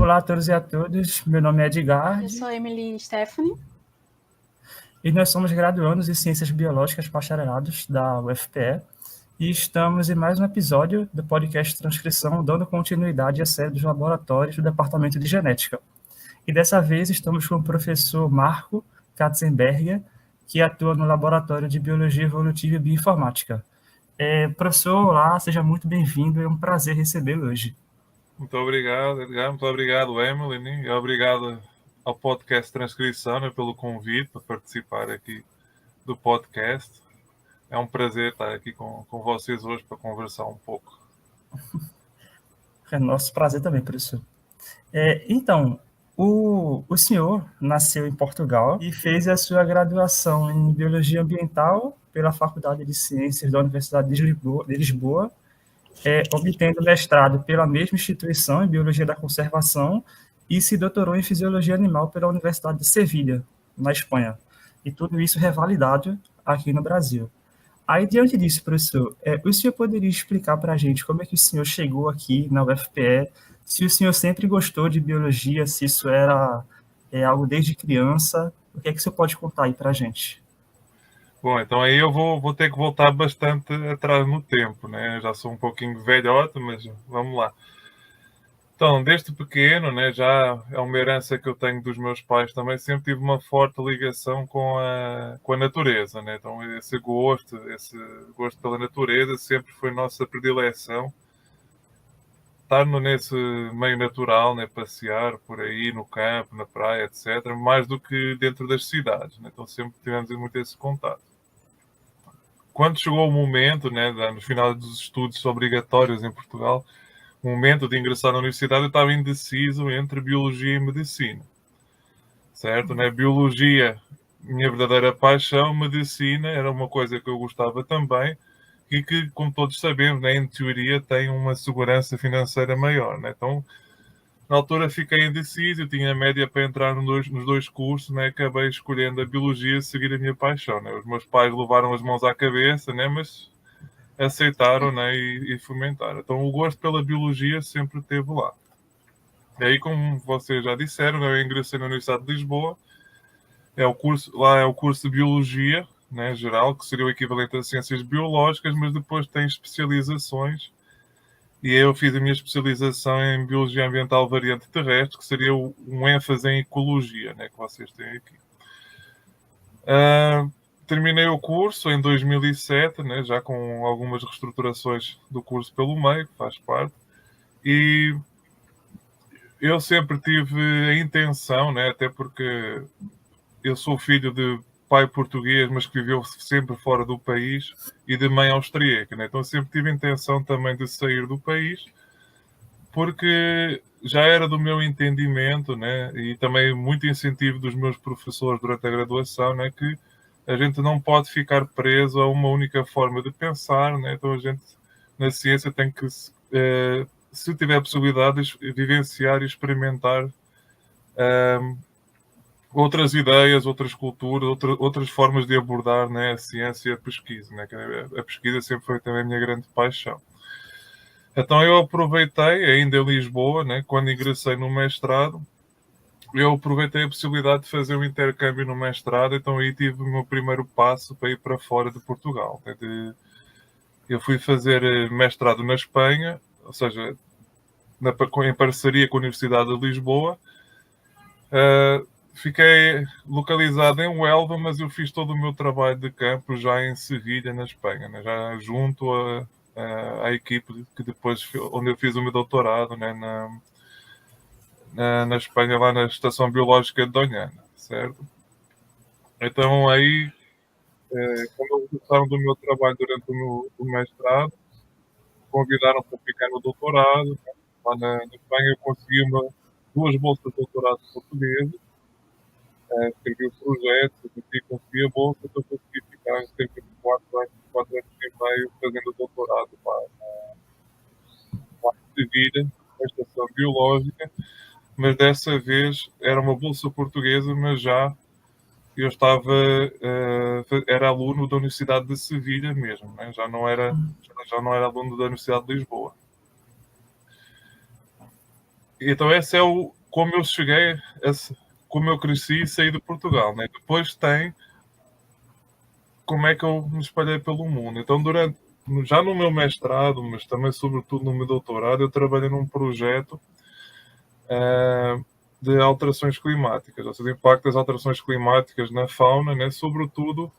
Olá a todos e a todas, meu nome é Edgar. Eu sou Emily Stephanie. E nós somos graduandos em Ciências Biológicas bacharelados da UFPE e estamos em mais um episódio do podcast Transcrição, dando continuidade à série dos laboratórios do Departamento de Genética. E dessa vez estamos com o professor Marco Katzenberger, que atua no Laboratório de Biologia Evolutiva e Bioinformática. Professor, olá, seja muito bem-vindo, é um prazer recebê-lo hoje. Muito obrigado, Edgar. Muito obrigado, Emily. E obrigado ao podcast Transcrição, né, pelo convite para participar aqui do podcast. É um prazer estar aqui com vocês hoje para conversar um pouco. É nosso prazer também, professor. Então, o senhor nasceu em Portugal e fez a sua graduação em Biologia Ambiental pela Faculdade de Ciências da Universidade de Lisboa, obtendo mestrado pela mesma instituição em Biologia da Conservação e se doutorou em Fisiologia Animal pela Universidade de Sevilha, na Espanha. E tudo isso revalidado aqui no Brasil. Aí, diante disso, professor, o senhor poderia explicar para a gente como é que o senhor chegou aqui na UFPE, se o senhor sempre gostou de biologia, se isso era algo desde criança, o que é que o senhor pode contar aí para a gente? Bom, então aí eu vou ter que voltar bastante atrás no tempo, né? Eu já sou um pouquinho velhote, mas vamos lá. Então, desde pequeno, né, já é uma herança que eu tenho dos meus pais também, sempre tive uma forte ligação com a natureza, né? Então, esse gosto pela natureza sempre foi nossa predileção. Estar nesse meio natural, né, passear por aí no campo, na praia, etc., mais do que dentro das cidades, né? Então, sempre tivemos muito esse contato. Quando chegou o momento, né, no final dos estudos obrigatórios em Portugal, o momento de ingressar na universidade, eu estava indeciso entre biologia e medicina, certo? Né? Biologia, minha verdadeira paixão, medicina era uma coisa que eu gostava também e que, como todos sabemos, né, em teoria tem uma segurança financeira maior, né? Então, na altura fiquei indeciso, eu tinha a média para entrar nos dois cursos, né? Acabei escolhendo a biologia, seguir a minha paixão, né? Os meus pais levaram as mãos à cabeça, né? Mas aceitaram, né, e fomentaram. Então o gosto pela biologia sempre esteve lá. E aí, como vocês já disseram, eu ingressei na Universidade de Lisboa. Lá é o curso de Biologia, né, geral, que seria o equivalente a Ciências Biológicas, mas depois tem especializações. E eu fiz a minha especialização em Biologia Ambiental Variante Terrestre, que seria um ênfase em Ecologia, né, que vocês têm aqui. Terminei o curso em 2007, né, já com algumas reestruturações do curso pelo meio, que faz parte, e eu sempre tive a intenção, né, até porque eu sou filho de pai português, mas que viveu sempre fora do país, e de mãe austríaca, né, então sempre tive a intenção também de sair do país, porque já era do meu entendimento, né, e também muito incentivo dos meus professores durante a graduação, né, que a gente não pode ficar preso a uma única forma de pensar, né? Então a gente, na ciência, tem que, se tiver possibilidades, vivenciar e experimentar outras ideias, outras culturas, outras formas de abordar, né, a ciência e a pesquisa, né? A pesquisa sempre foi também a minha grande paixão. Então eu aproveitei, ainda em Lisboa, né, quando ingressei no mestrado, eu aproveitei a possibilidade de fazer um intercâmbio no mestrado, então aí tive o meu primeiro passo para ir para fora de Portugal. Eu fui fazer mestrado na Espanha, ou seja, em parceria com a Universidade de Lisboa. Fiquei localizado em Huelva, mas eu fiz todo o meu trabalho de campo já em Sevilha, na Espanha, né? Já junto à equipe que depois, onde eu fiz o meu doutorado, né? Na Espanha, lá na Estação Biológica de Doñana, certo? Então aí, quando eles gostaram do meu trabalho durante o mestrado, convidaram para ficar no doutorado, né? Lá na Espanha eu consegui duas bolsas de doutorado portuguesas, escrevi o projeto, consegui a bolsa, então consegui ficar cerca de 4 anos e meio fazendo doutorado lá em Sevilha, na Estação Biológica, mas dessa vez era uma bolsa portuguesa, mas já eu era aluno da Universidade de Sevilha mesmo, né? Já não era aluno da Universidade de Lisboa. Então esse é como eu cheguei, como eu cresci e saí de Portugal, né? Depois tem como é que eu me espalhei pelo mundo. Então, já no meu mestrado, mas também sobretudo no meu doutorado, eu trabalhei num projeto de alterações climáticas, ou seja, o impacto das alterações climáticas na fauna, né, sobretudo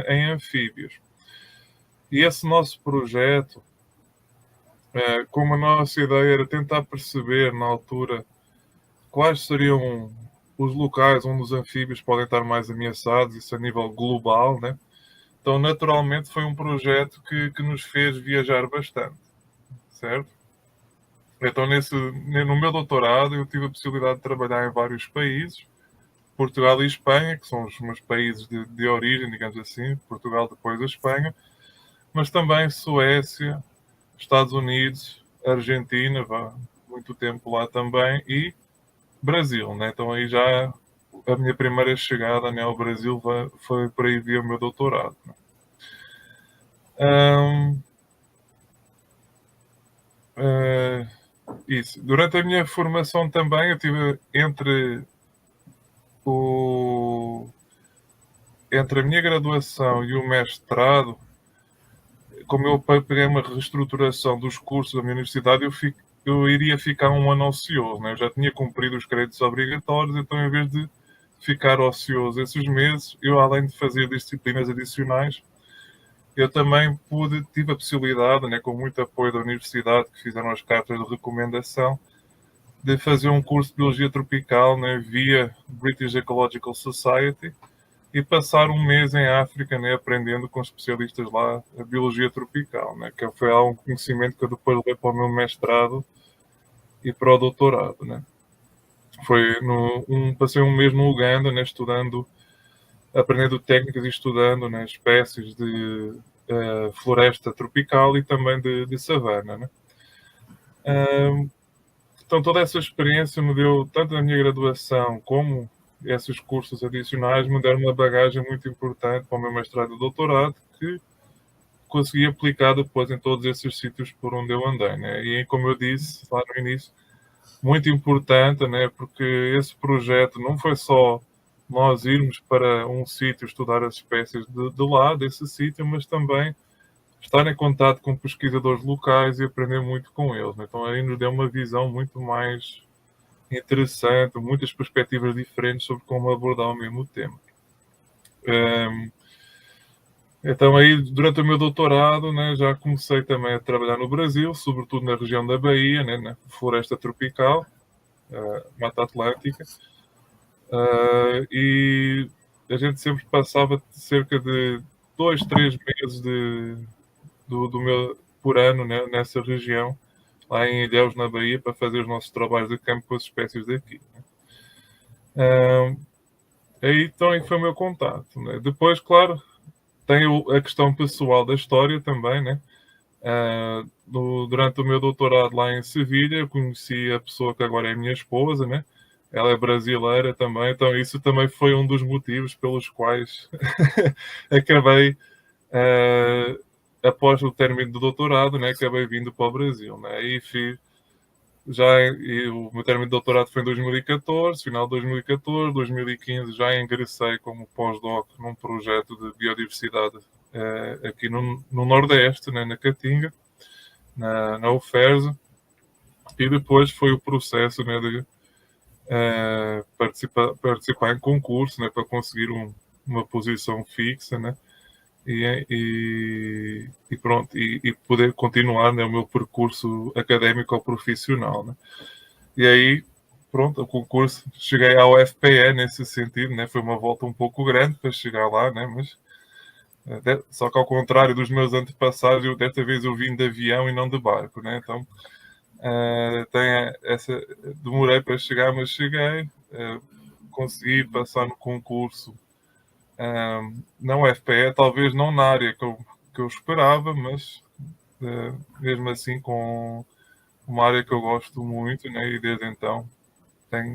em anfíbios. E esse nosso projeto, como a nossa ideia era tentar perceber na altura quais seriam os locais onde os anfíbios podem estar mais ameaçados, isso a nível global, né? Então, naturalmente, foi um projeto que nos fez viajar bastante, certo? Então, no meu doutorado, eu tive a possibilidade de trabalhar em vários países, Portugal e Espanha, que são os meus países de origem, digamos assim, Portugal depois a Espanha, mas também Suécia, Estados Unidos, Argentina, muito tempo lá também, e Brasil, né? Então aí já a minha primeira chegada, né, ao Brasil foi por aí via o meu doutorado. Né? Isso. Durante a minha formação também, eu tive entre a minha graduação e o mestrado, como eu peguei uma reestruturação dos cursos da minha universidade, eu iria ficar um ano ocioso. Né? Eu já tinha cumprido os créditos obrigatórios, então em vez de ficar ocioso esses meses, eu além de fazer disciplinas adicionais, eu também tive a possibilidade, né, com muito apoio da universidade, que fizeram as cartas de recomendação, de fazer um curso de Biologia Tropical, né, via British Ecological Society e passar um mês em África, né, aprendendo com especialistas lá a Biologia Tropical, né, que foi um conhecimento que eu depois levei para o meu mestrado e para o doutorado. Né. Passei um mês no Uganda, né, aprendendo técnicas e estudando, né, espécies de floresta tropical e também de savana. Né. Então, toda essa experiência me deu, tanto na minha graduação como esses cursos adicionais, me deram uma bagagem muito importante para o meu mestrado e doutorado, que consegui aplicar depois em todos esses sítios por onde eu andei. Né? E, como eu disse lá no início, muito importante, né? Porque esse projeto não foi só nós irmos para um sítio estudar as espécies de lá, desse sítio, mas também estar em contato com pesquisadores locais e aprender muito com eles. Né? Então aí nos deu uma visão muito mais interessante, muitas perspectivas diferentes sobre como abordar o mesmo tema. Então aí, durante o meu doutorado, né, já comecei também a trabalhar no Brasil, sobretudo na região da Bahia, né, na floresta tropical, Mata Atlântica, e a gente sempre passava cerca de 2, 3 meses por ano, né, nessa região, lá em Ilhéus, na Bahia, para fazer os nossos trabalhos de campo com as espécies daqui. Né? Aí então foi o meu contato. Né? Depois, claro, tem a questão pessoal da história também, né? Durante o meu doutorado lá em Sevilha, eu conheci a pessoa que agora é minha esposa, né? Ela é brasileira também, então isso também foi um dos motivos pelos quais acabei, após o término do doutorado, né? Acabei vindo para o Brasil, né? E o meu término de doutorado foi em 2014, final de 2014, 2015 já ingressei como pós-doc num projeto de biodiversidade aqui no Nordeste, né, na Caatinga, na UFERJ, e depois foi o processo, né, de participar em concurso, né, para conseguir uma posição fixa, né, e pronto, e poder continuar, né, o meu percurso académico ou profissional. Né. E aí, pronto, o concurso, cheguei ao FPE nesse sentido, né, foi uma volta um pouco grande para chegar lá, né, mas só que ao contrário dos meus antepassados, desta vez eu vim de avião e não de barco, né, então demorei para chegar, mas cheguei, consegui passar no concurso na UFPE, talvez não na área que eu esperava, mas mesmo assim com uma área que eu gosto muito, né, e desde então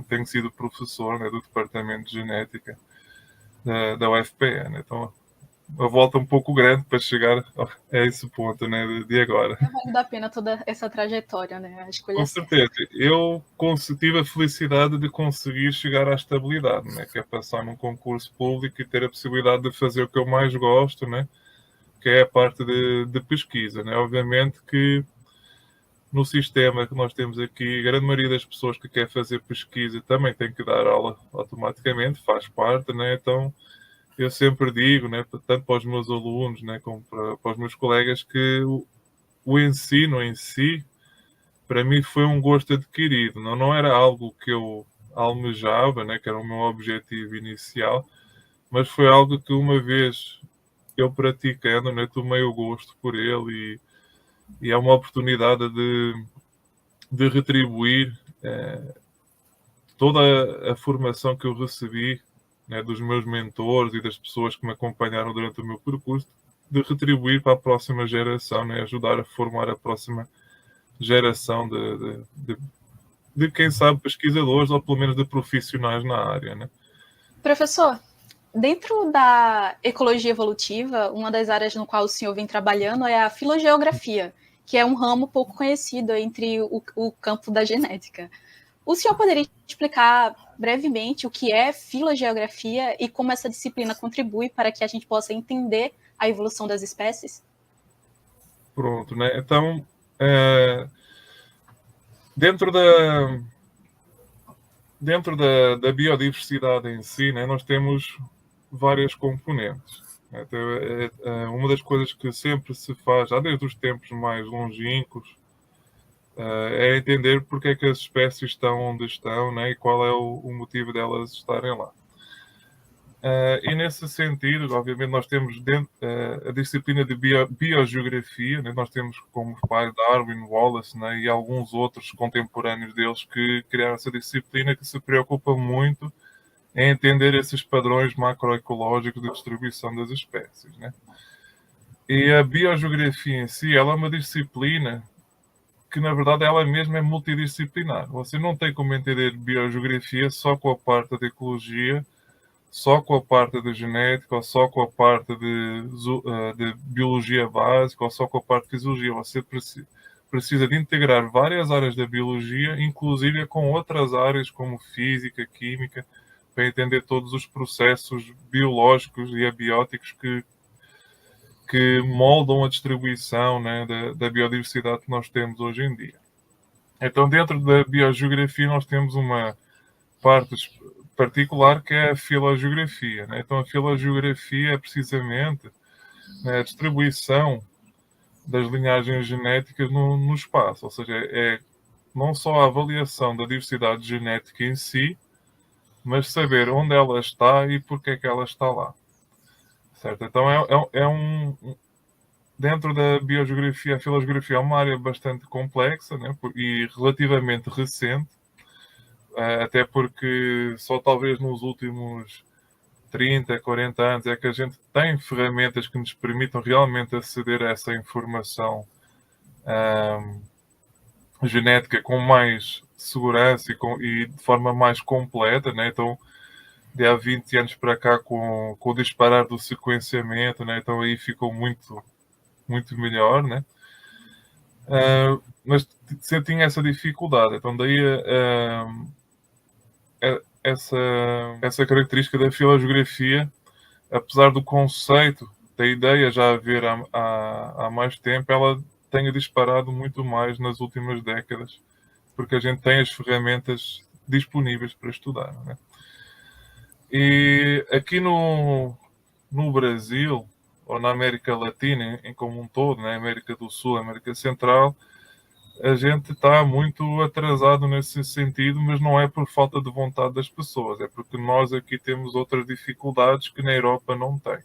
tenho sido professor, né, do Departamento de Genética da UFPE. Né, então uma volta um pouco grande para chegar a esse ponto, né, de agora. Vale a pena toda essa trajetória, né? A escolha Com certa. certeza. Eu tive a felicidade de conseguir chegar à estabilidade, né, que é passar num concurso público e ter a possibilidade de fazer o que eu mais gosto, né, que é a parte de pesquisa. Né? Obviamente que no sistema que nós temos aqui, a grande maioria das pessoas que quer fazer pesquisa também tem que dar aula automaticamente, faz parte, né? Então eu sempre digo, né, tanto para os meus alunos, né, como para os meus colegas, que o ensino em si, para mim, foi um gosto adquirido. Não era algo que eu almejava, né, que era o meu objetivo inicial, mas foi algo que uma vez eu praticando, né, tomei o gosto por ele e é uma oportunidade de retribuir toda a formação que eu recebi, né, dos meus mentores e das pessoas que me acompanharam durante o meu percurso, de retribuir para a próxima geração, né, ajudar a formar a próxima geração de quem sabe, pesquisadores ou pelo menos de profissionais na área. Né? Professor, dentro da ecologia evolutiva, uma das áreas no qual o senhor vem trabalhando é a filogeografia, que é um ramo pouco conhecido entre o campo da genética. O senhor poderia explicar brevemente o que é filogeografia e como essa disciplina contribui para que a gente possa entender a evolução das espécies? Pronto, né? Então, dentro da biodiversidade em si, né, nós temos várias componentes. Então, uma das coisas que sempre se faz, já desde os tempos mais longínquos, é entender porque é que as espécies estão onde estão, né, e qual é o motivo delas estarem lá. E nesse sentido, obviamente, nós temos dentro, a disciplina de biogeografia, né? Nós temos como pai Darwin, Wallace, né? E alguns outros contemporâneos deles que criaram essa disciplina que se preocupa muito em entender esses padrões macroecológicos de distribuição das espécies. Né? E a biogeografia em si, ela é uma disciplina que, na verdade, ela mesma é multidisciplinar. Você não tem como entender biogeografia só com a parte da ecologia, só com a parte de genética, ou só com a parte de biologia básica, ou só com a parte de fisiologia. Você precisa de integrar várias áreas da biologia, inclusive com outras áreas como física, química, para entender todos os processos biológicos e abióticos que moldam a distribuição, né, da biodiversidade que nós temos hoje em dia. Então, dentro da biogeografia, nós temos uma parte particular que é a filogeografia. Né? Então, a filogeografia é precisamente, né, a distribuição das linhagens genéticas no espaço, ou seja, é não só a avaliação da diversidade genética em si, mas saber onde ela está e porque é que ela está lá. Certo? Então, dentro da biogeografia, a filogeografia é uma área bastante complexa, né, e relativamente recente, até porque só talvez nos últimos 30, 40 anos é que a gente tem ferramentas que nos permitam realmente aceder a essa informação genética com mais segurança e de forma mais completa, né? Então, de há 20 anos para cá, com o disparar do sequenciamento, né? Então aí ficou muito, muito melhor, né? Mas tinha essa dificuldade, então daí essa característica da filogeografia, apesar do conceito, da ideia já haver há mais tempo, ela tenha disparado muito mais nas últimas décadas, porque a gente tem as ferramentas disponíveis para estudar. Né? E aqui no Brasil, ou na América Latina em como um todo, na América do Sul, América Central, a gente está muito atrasado nesse sentido, mas não é por falta de vontade das pessoas, é porque nós aqui temos outras dificuldades que na Europa não tem.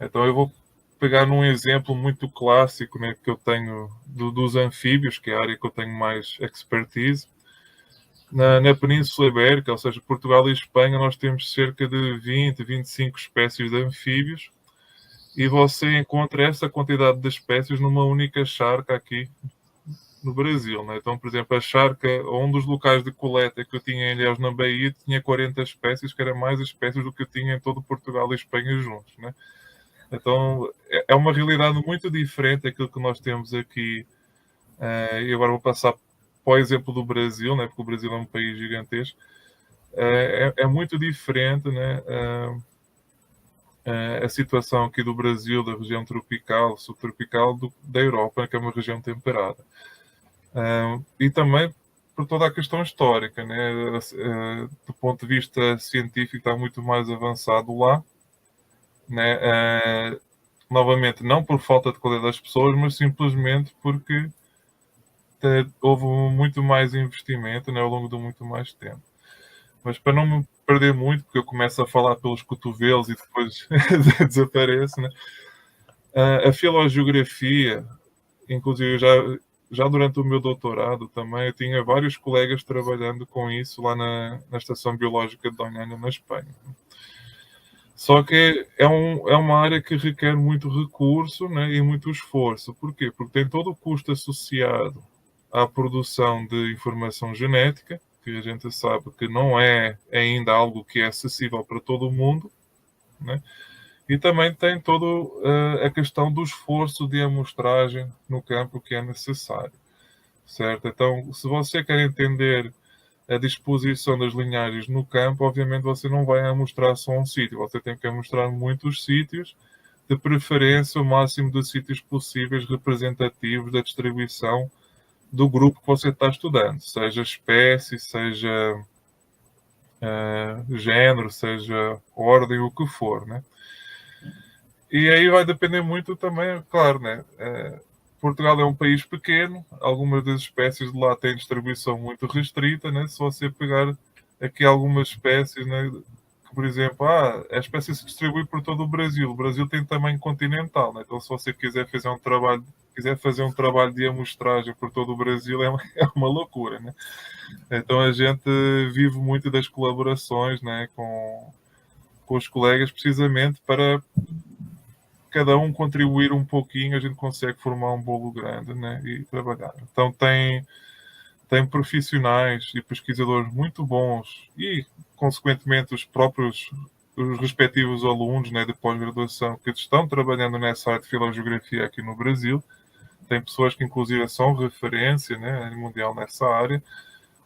Então eu vou pegar num exemplo muito clássico, né, que eu tenho dos anfíbios, que é a área que eu tenho mais expertise. Na Península Ibérica, ou seja, Portugal e Espanha, nós temos cerca de 20, 25 espécies de anfíbios e você encontra essa quantidade de espécies numa única charca aqui no Brasil. Né? Então, por exemplo, a charca, um dos locais de coleta que eu tinha em Ilhéus, na Bahia, tinha 40 espécies, que eram mais espécies do que eu tinha em todo Portugal e Espanha juntos. Né? Então, é uma realidade muito diferente daquilo que nós temos aqui. E agora vou passar para o exemplo do Brasil, né, porque o Brasil é um país gigantesco. É muito diferente, né, a situação aqui do Brasil, da região tropical, subtropical, da Europa, que é uma região temperada. E também por toda a questão histórica, né? Do ponto de vista científico está muito mais avançado lá, né? Novamente, não por falta de qualidade das pessoas, mas simplesmente porque houve muito mais investimento, né, ao longo de muito mais tempo. Mas para não me perder muito, porque eu começo a falar pelos cotovelos e depois desapareço, né? A filogeografia, inclusive já durante o meu doutorado também, eu tinha vários colegas trabalhando com isso lá na Estação Biológica de Doñana, na Espanha. Só que é uma área que requer muito recurso, né, e muito esforço. Porquê? Porque tem todo o custo associado à produção de informação genética, que a gente sabe que não é ainda algo que é acessível para todo o mundo, né? E também tem toda a questão do esforço de amostragem no campo que é necessário, certo? Então, se você quer entender a disposição das linhagens no campo, obviamente você não vai amostrar só um sítio, você tem que amostrar muitos sítios, de preferência o máximo de sítios possíveis representativos da distribuição do grupo que você está estudando, seja espécie, seja género, seja ordem, o que for, né? E aí vai depender muito também, claro, né? Portugal é um país pequeno, algumas das espécies de lá têm distribuição muito restrita, né? Se você pegar aqui algumas espécies, né? Que, por exemplo, a espécie se distribui por todo o Brasil tem tamanho continental, né? Então se você quiser fazer um trabalho de amostragem por todo o Brasil é uma loucura, né? Então a gente vive muito das colaborações, né? Com os colegas, precisamente para cada um contribuir um pouquinho, a gente consegue formar um bolo grande, né, e trabalhar. Então tem profissionais e pesquisadores muito bons e, consequentemente, os respectivos alunos, né, de pós-graduação que estão trabalhando nessa área de filogeografia aqui no Brasil. Tem pessoas que, inclusive, são referência, né, mundial nessa área.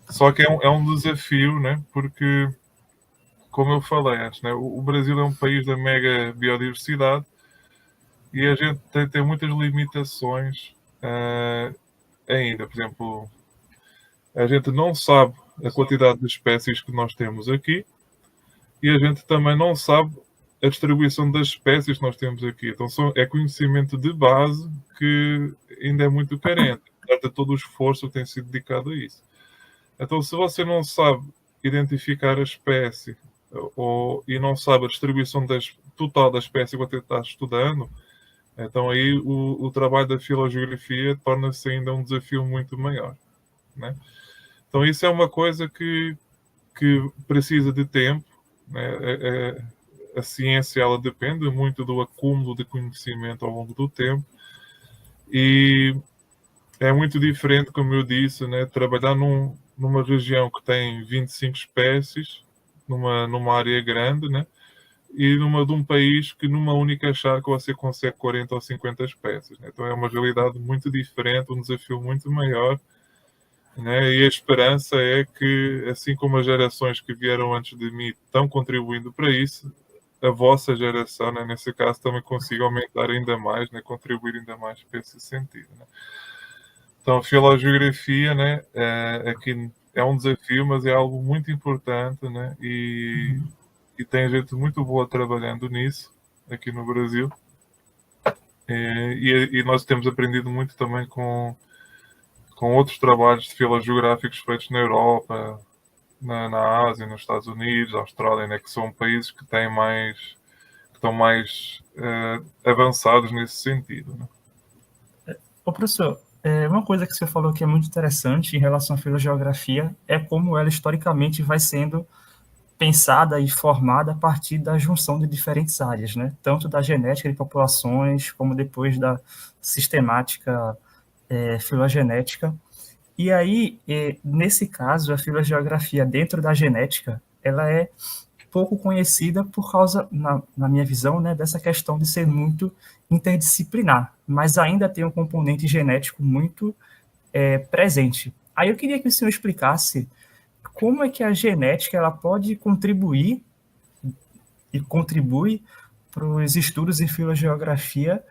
Só que é um desafio, né, porque, como eu falei antes, né, o Brasil é um país da mega biodiversidade, e a gente tem muitas limitações ainda. Por exemplo, a gente não sabe a quantidade de espécies que nós temos aqui e a gente também não sabe a distribuição das espécies que nós temos aqui. Então é conhecimento de base que ainda é muito carente, apesar de todo o esforço que tem sido dedicado a isso. Então, se você não sabe identificar a espécie e não sabe a distribuição total da espécie que você está estudando, então aí o trabalho da filogeografia torna-se ainda um desafio muito maior, né? Então isso é uma coisa que precisa de tempo, né? A ciência, ela depende muito do acúmulo de conhecimento ao longo do tempo, e é muito diferente, como eu disse, né? Trabalhar numa região que tem 25 espécies, numa área grande, né? E de um país que numa única charca você consegue 40 ou 50 espécies, né? Então é uma realidade muito diferente, um desafio muito maior, né? E a esperança é que, assim como as gerações que vieram antes de mim estão contribuindo para isso, a vossa geração, né, nesse caso, também consiga aumentar ainda mais, né, contribuir ainda mais para esse sentido, né? Então a filogeografia, né, aqui é um desafio, mas é algo muito importante, né? E tem gente muito boa trabalhando nisso aqui no Brasil. E nós temos aprendido muito também com outros trabalhos de filogeográficos feitos na Europa, na Ásia, nos Estados Unidos, Austrália, né, que são países que estão mais avançados nesse sentido, né? Ô, professor, uma coisa que você falou que é muito interessante em relação à filogeografia é como ela historicamente vai sendo pensada e formada a partir da junção de diferentes áreas, né? Tanto da genética de populações, como depois da sistemática filogenética. E aí, nesse caso, a filogeografia dentro da genética, ela é pouco conhecida por causa, na minha visão, né, dessa questão de ser muito interdisciplinar, mas ainda tem um componente genético muito presente. Aí eu queria que o senhor explicasse como é que a genética ela pode contribuir e contribui para os estudos em filogeografia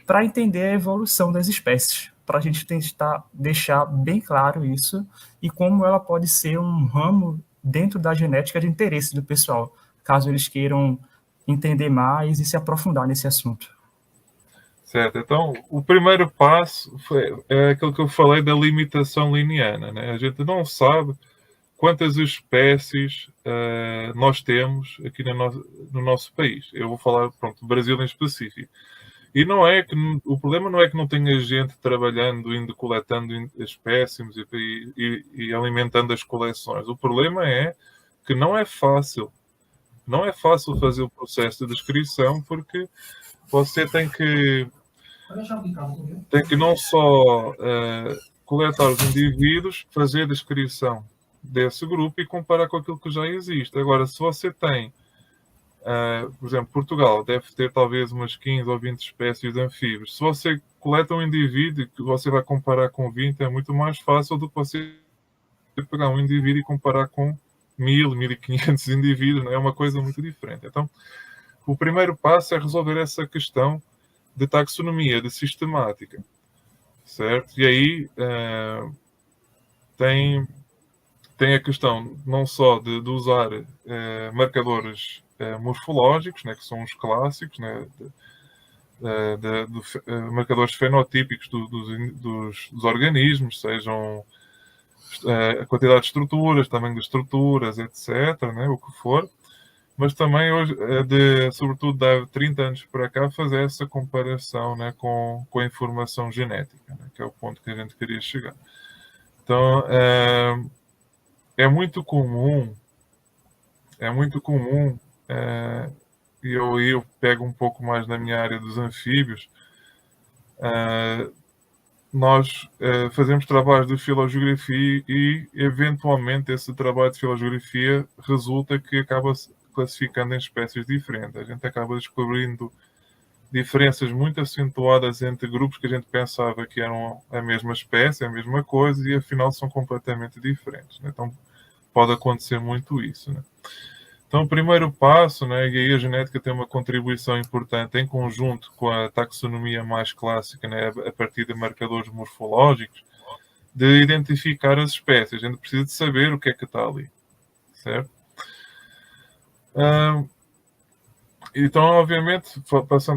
para entender a evolução das espécies, para a gente tentar deixar bem claro isso e como ela pode ser um ramo dentro da genética de interesse do pessoal, caso eles queiram entender mais e se aprofundar nesse assunto. Certo, então o primeiro passo é aquilo que eu falei da limitação liniana, né? A gente não sabe quantas espécies nós temos aqui no nosso país. Eu vou falar, pronto, do Brasil em específico. E não é que o problema não é que não tenha gente trabalhando, indo coletando espécimes e alimentando as coleções. O problema é que não é fácil. Não é fácil fazer o processo de descrição porque você tem que não só coletar os indivíduos, fazer a descrição desse grupo e comparar com aquilo que já existe. Agora, se você tem por exemplo, Portugal deve ter talvez umas 15 ou 20 espécies de anfíbios. Se você coleta um indivíduo que você vai comparar com 20, é muito mais fácil do que você pegar um indivíduo e comparar com 1000, 1500 indivíduos. Não é uma coisa muito diferente. Então, o primeiro passo é resolver essa questão de taxonomia, de sistemática. Certo? E aí tem a questão não só de usar marcadores morfológicos, né, que são os clássicos, né, marcadores fenotípicos dos organismos, sejam a quantidade de estruturas, tamanho de estruturas, etc., né, o que for, mas também hoje, sobretudo de 30 anos para cá, fazer essa comparação, né, com a informação genética, né, que é o ponto que a gente queria chegar. Então, é muito comum, e eu pego um pouco mais na minha área dos anfíbios, nós fazemos trabalhos de filogeografia e, eventualmente, esse trabalho de filogeografia resulta que acaba se classificando em espécies diferentes. A gente acaba descobrindo diferenças muito acentuadas entre grupos que a gente pensava que eram a mesma espécie, a mesma coisa, e afinal são completamente diferentes, né? Então, pode acontecer muito isso, né? Então, o primeiro passo, né, e aí a genética tem uma contribuição importante em conjunto com a taxonomia mais clássica, né, a partir de marcadores morfológicos, de identificar as espécies. A gente precisa de saber o que é que está ali, certo? Então, obviamente,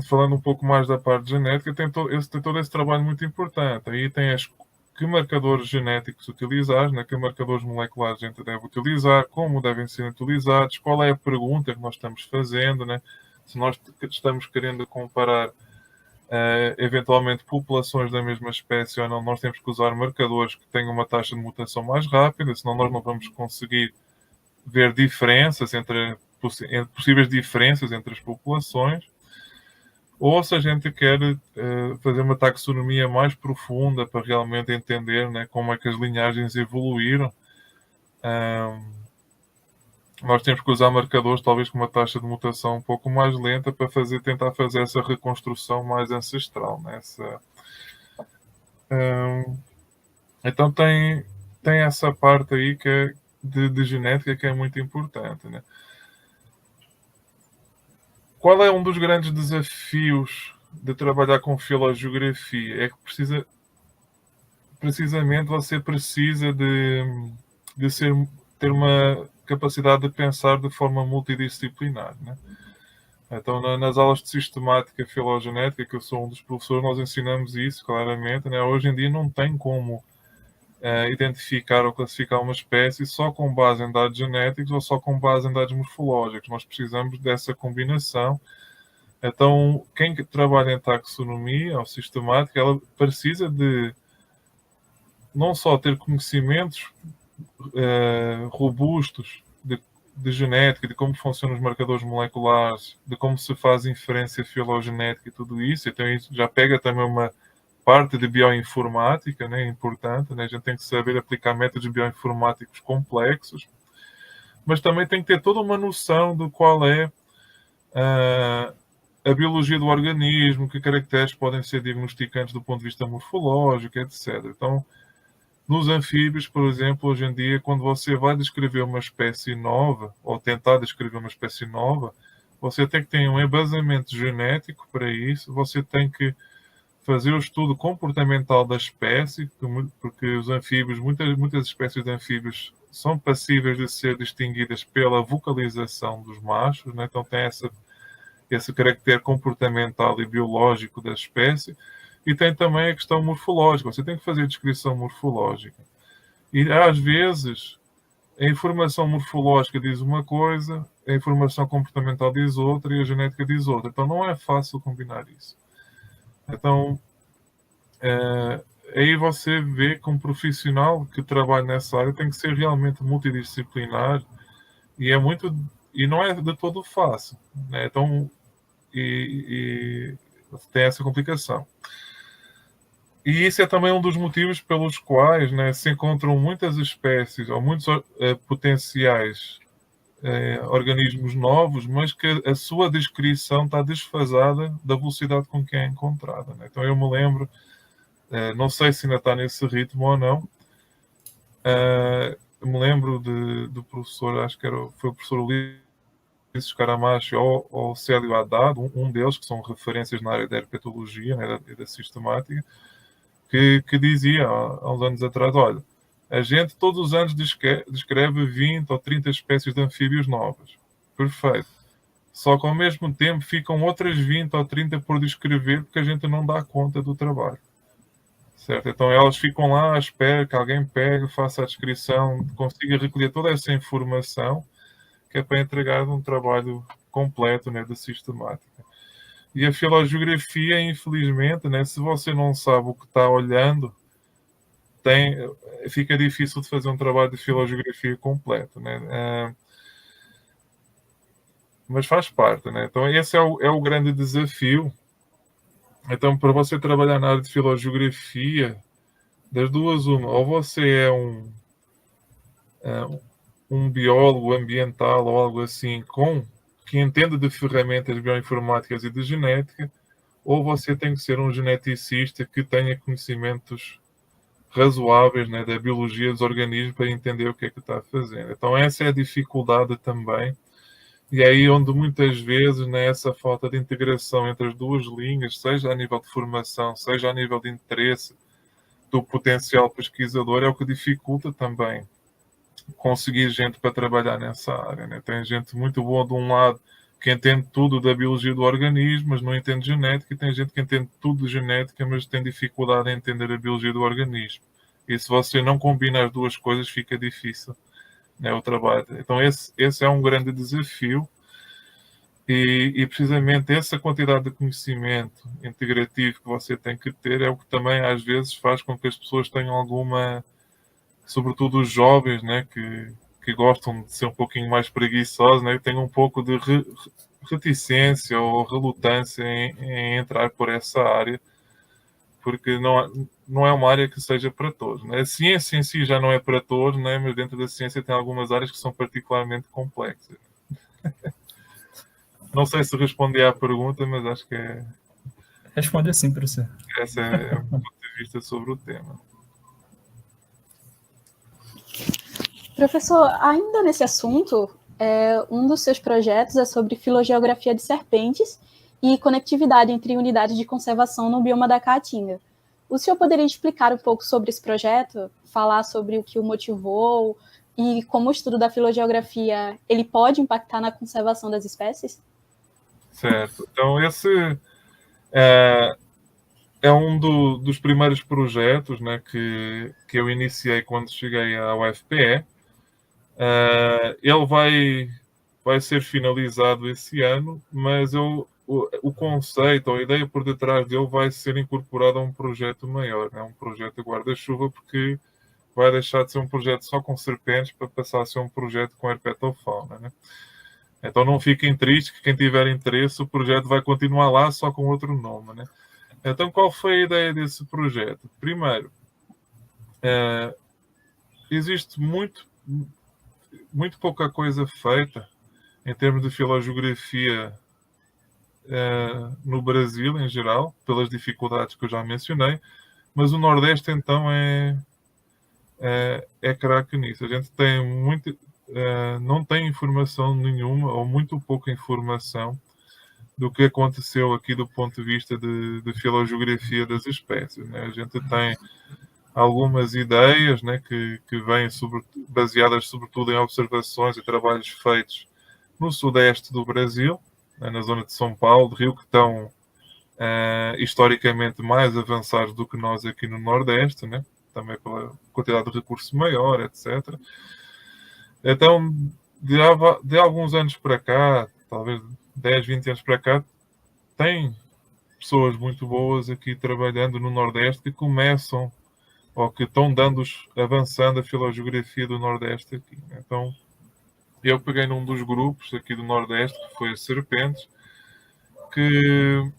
falando um pouco mais da parte genética, tem todo esse trabalho muito importante. Aí tem que marcadores genéticos utilizar, né? Que marcadores moleculares a gente deve utilizar, como devem ser utilizados, qual é a pergunta que nós estamos fazendo, né? Se nós estamos querendo comparar eventualmente populações da mesma espécie ou não, nós temos que usar marcadores que tenham uma taxa de mutação mais rápida, senão nós não vamos conseguir ver diferenças possíveis diferenças entre as populações. Ou se a gente quer fazer uma taxonomia mais profunda para realmente entender, né, como é que as linhagens evoluíram, nós temos que usar marcadores talvez com uma taxa de mutação um pouco mais lenta para tentar fazer essa reconstrução mais ancestral, né? Então tem essa parte aí que é de genética que é muito importante, né? Qual é um dos grandes desafios de trabalhar com filogeografia? É que precisamente você precisa de ter uma capacidade de pensar de forma multidisciplinar, né? Então, nas aulas de sistemática filogenética, que eu sou um dos professores, nós ensinamos isso claramente, né? Hoje em dia não tem como identificar ou classificar uma espécie só com base em dados genéticos ou só com base em dados morfológicos. Nós precisamos dessa combinação. Então, quem trabalha em taxonomia ou sistemática, ela precisa de não só ter conhecimentos robustos de genética, de como funcionam os marcadores moleculares, de como se faz inferência filogenética e tudo isso. Então, isso já pega também uma parte de bioinformática, né, importante, né? A gente tem que saber aplicar métodos bioinformáticos complexos, mas também tem que ter toda uma noção de qual é a biologia do organismo, que caracteres podem ser diagnosticantes do ponto de vista morfológico, etc. Então, nos anfíbios, por exemplo, hoje em dia, quando você vai descrever uma espécie nova, ou tentar descrever uma espécie nova, você tem que ter um embasamento genético para isso, você tem que fazer o estudo comportamental da espécie, porque os anfíbios, muitas espécies de anfíbios são passíveis de ser distinguidas pela vocalização dos machos, né? Então tem esse caractere comportamental e biológico da espécie, e tem também a questão morfológica. Você tem que fazer a descrição morfológica. E, às vezes, a informação morfológica diz uma coisa, a informação comportamental diz outra e a genética diz outra. Então, não é fácil combinar isso. Então, aí você vê que um profissional que trabalha nessa área tem que ser realmente multidisciplinar e não é de todo fácil, né? Então, tem essa complicação. E isso é também um dos motivos pelos quais, né, se encontram muitas espécies ou muitos potenciais organismos novos, mas que a sua descrição está desfasada da velocidade com que é encontrada, né? Então eu me lembro, não sei se ainda está nesse ritmo ou não, me lembro do professor, acho que foi o professor Ulisses Caramacho ou Célio Haddad, um deles, que são referências na área da herpetologia, né, da sistemática, que dizia há uns anos atrás, olha, a gente todos os anos descreve 20 ou 30 espécies de anfíbios novas. Perfeito. Só que ao mesmo tempo ficam outras 20 ou 30 por descrever porque a gente não dá conta do trabalho. Certo? Então elas ficam lá à espera que alguém pegue, faça a descrição, consiga recolher toda essa informação que é para entregar um trabalho completo, né, de sistemática. E a filogeografia, infelizmente, né, se você não sabe o que está olhando, fica difícil de fazer um trabalho de filogeografia completo, né? Mas faz parte, né? Então esse é o grande desafio. Então, para você trabalhar na área de filogeografia, das duas uma, ou você é um biólogo ambiental ou algo assim que entende de ferramentas bioinformáticas e de genética, ou você tem que ser um geneticista que tenha conhecimentos razoáveis, né, da biologia dos organismos para entender o que é que está fazendo. Então essa é a dificuldade também. E aí onde muitas vezes, né, essa falta de integração entre as duas linhas, seja a nível de formação, seja a nível de interesse do potencial pesquisador, é o que dificulta também conseguir gente para trabalhar nessa área, né? Tem gente muito boa de um lado que entende tudo da biologia do organismo, mas não entende genética, e tem gente que entende tudo de genética, mas tem dificuldade em entender a biologia do organismo. E se você não combina as duas coisas, fica difícil, né, o trabalho. Então esse é um grande desafio, e precisamente essa quantidade de conhecimento integrativo que você tem que ter é o que também às vezes faz com que as pessoas tenham alguma, sobretudo os jovens, né, que gostam de ser um pouquinho mais preguiçosos, né, tenham um pouco de reticência ou relutância em entrar por essa área, porque não é uma área que seja para todos, né? A ciência em si já não é para todos, né, mas dentro da ciência tem algumas áreas que são particularmente complexas. Não sei se respondi à pergunta, mas acho que Responde assim, professor. essa é o ponto de vista sobre o tema. Professor, ainda nesse assunto, um dos seus projetos é sobre filogeografia de serpentes e conectividade entre unidades de conservação no bioma da Caatinga. O senhor poderia explicar um pouco sobre esse projeto, falar sobre o que o motivou e como o estudo da filogeografia ele pode impactar na conservação das espécies? Certo. Então, esse é um dos primeiros projetos, né, que eu iniciei quando cheguei à UFPE. Ele vai ser finalizado esse ano, mas o conceito, a ideia por detrás dele vai ser incorporado a um projeto maior, né, um projeto guarda-chuva, porque vai deixar de ser um projeto só com serpentes para passar a ser um projeto com herpetofauna, né? Então não fiquem tristes, que quem tiver interesse, o projeto vai continuar lá, só com outro nome, né? Então, qual foi a ideia desse projeto? Primeiro, existe muito muito pouca coisa feita em termos de filogeografia no Brasil em geral, pelas dificuldades que eu já mencionei, mas o Nordeste então é craque nisso. A gente tem não tem informação nenhuma ou muito pouca informação do que aconteceu aqui do ponto de vista de filogeografia das espécies, né? A gente tem algumas ideias, né, que vêm baseadas sobretudo em observações e trabalhos feitos no sudeste do Brasil, né, na zona de São Paulo, de Rio, que estão historicamente mais avançados do que nós aqui no Nordeste, né? Também pela quantidade de recursos maior, etc. Então, de alguns anos para cá, talvez 10, 20 anos para cá, tem pessoas muito boas aqui trabalhando no Nordeste que começam ou que estão avançando a filogeografia do Nordeste aqui. Então, eu peguei num dos grupos aqui do Nordeste, que foi as Serpentes, que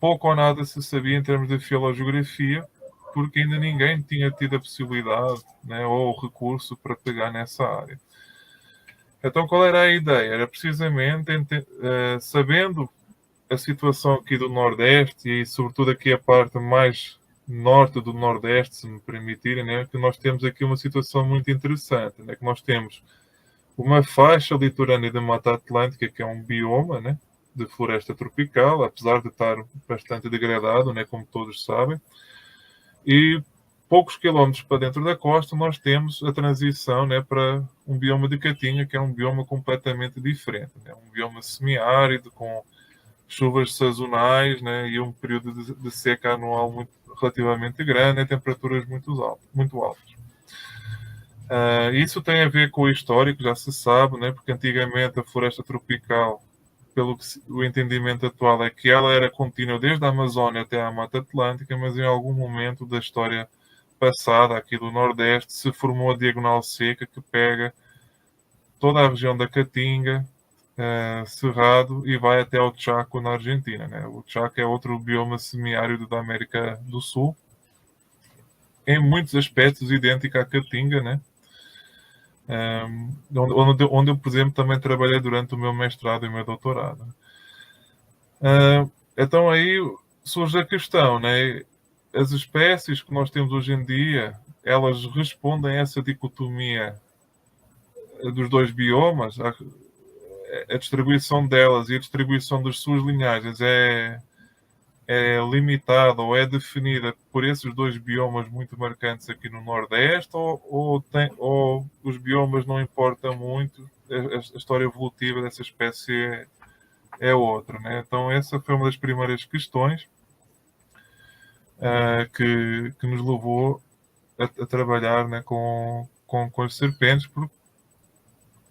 pouco ou nada se sabia em termos de filogeografia, porque ainda ninguém tinha tido a possibilidade, né, ou o recurso para pegar nessa área. Então, qual era a ideia? Era precisamente, sabendo a situação aqui do Nordeste e, sobretudo, aqui a parte mais norte do Nordeste, se me permitirem, né, que nós temos aqui uma situação muito interessante, né, que nós temos uma faixa litorânea da Mata Atlântica, que é um bioma, né, de floresta tropical, apesar de estar bastante degradado, né, como todos sabem, e poucos quilómetros para dentro da costa nós temos a transição, né, para um bioma de Caatinga, que é um bioma completamente diferente, né, um bioma semiárido, com chuvas sazonais, né, e um período de seca anual relativamente grande e temperaturas muito altas. Isso tem a ver com o histórico, já se sabe, né, porque antigamente a floresta tropical, pelo que o entendimento atual é que ela era contínua desde a Amazónia até a Mata Atlântica, mas em algum momento da história passada aqui do Nordeste se formou a diagonal seca que pega toda a região da Caatinga, Cerrado e vai até ao Chaco na Argentina, né? O Chaco é outro bioma semiárido da América do Sul, em muitos aspectos idêntico à Caatinga, né? Onde eu, por exemplo, também trabalhei durante o meu mestrado e o meu doutorado. Então aí surge a questão, né? As espécies que nós temos hoje em dia, elas respondem a essa dicotomia dos dois biomas. A distribuição delas e a distribuição das suas linhagens é limitada ou é definida por esses dois biomas muito marcantes aqui no Nordeste, ou os biomas não importam muito, a história evolutiva dessa espécie é outra, né? Então essa foi uma das primeiras questões que nos levou a trabalhar, né, com as serpentes, porque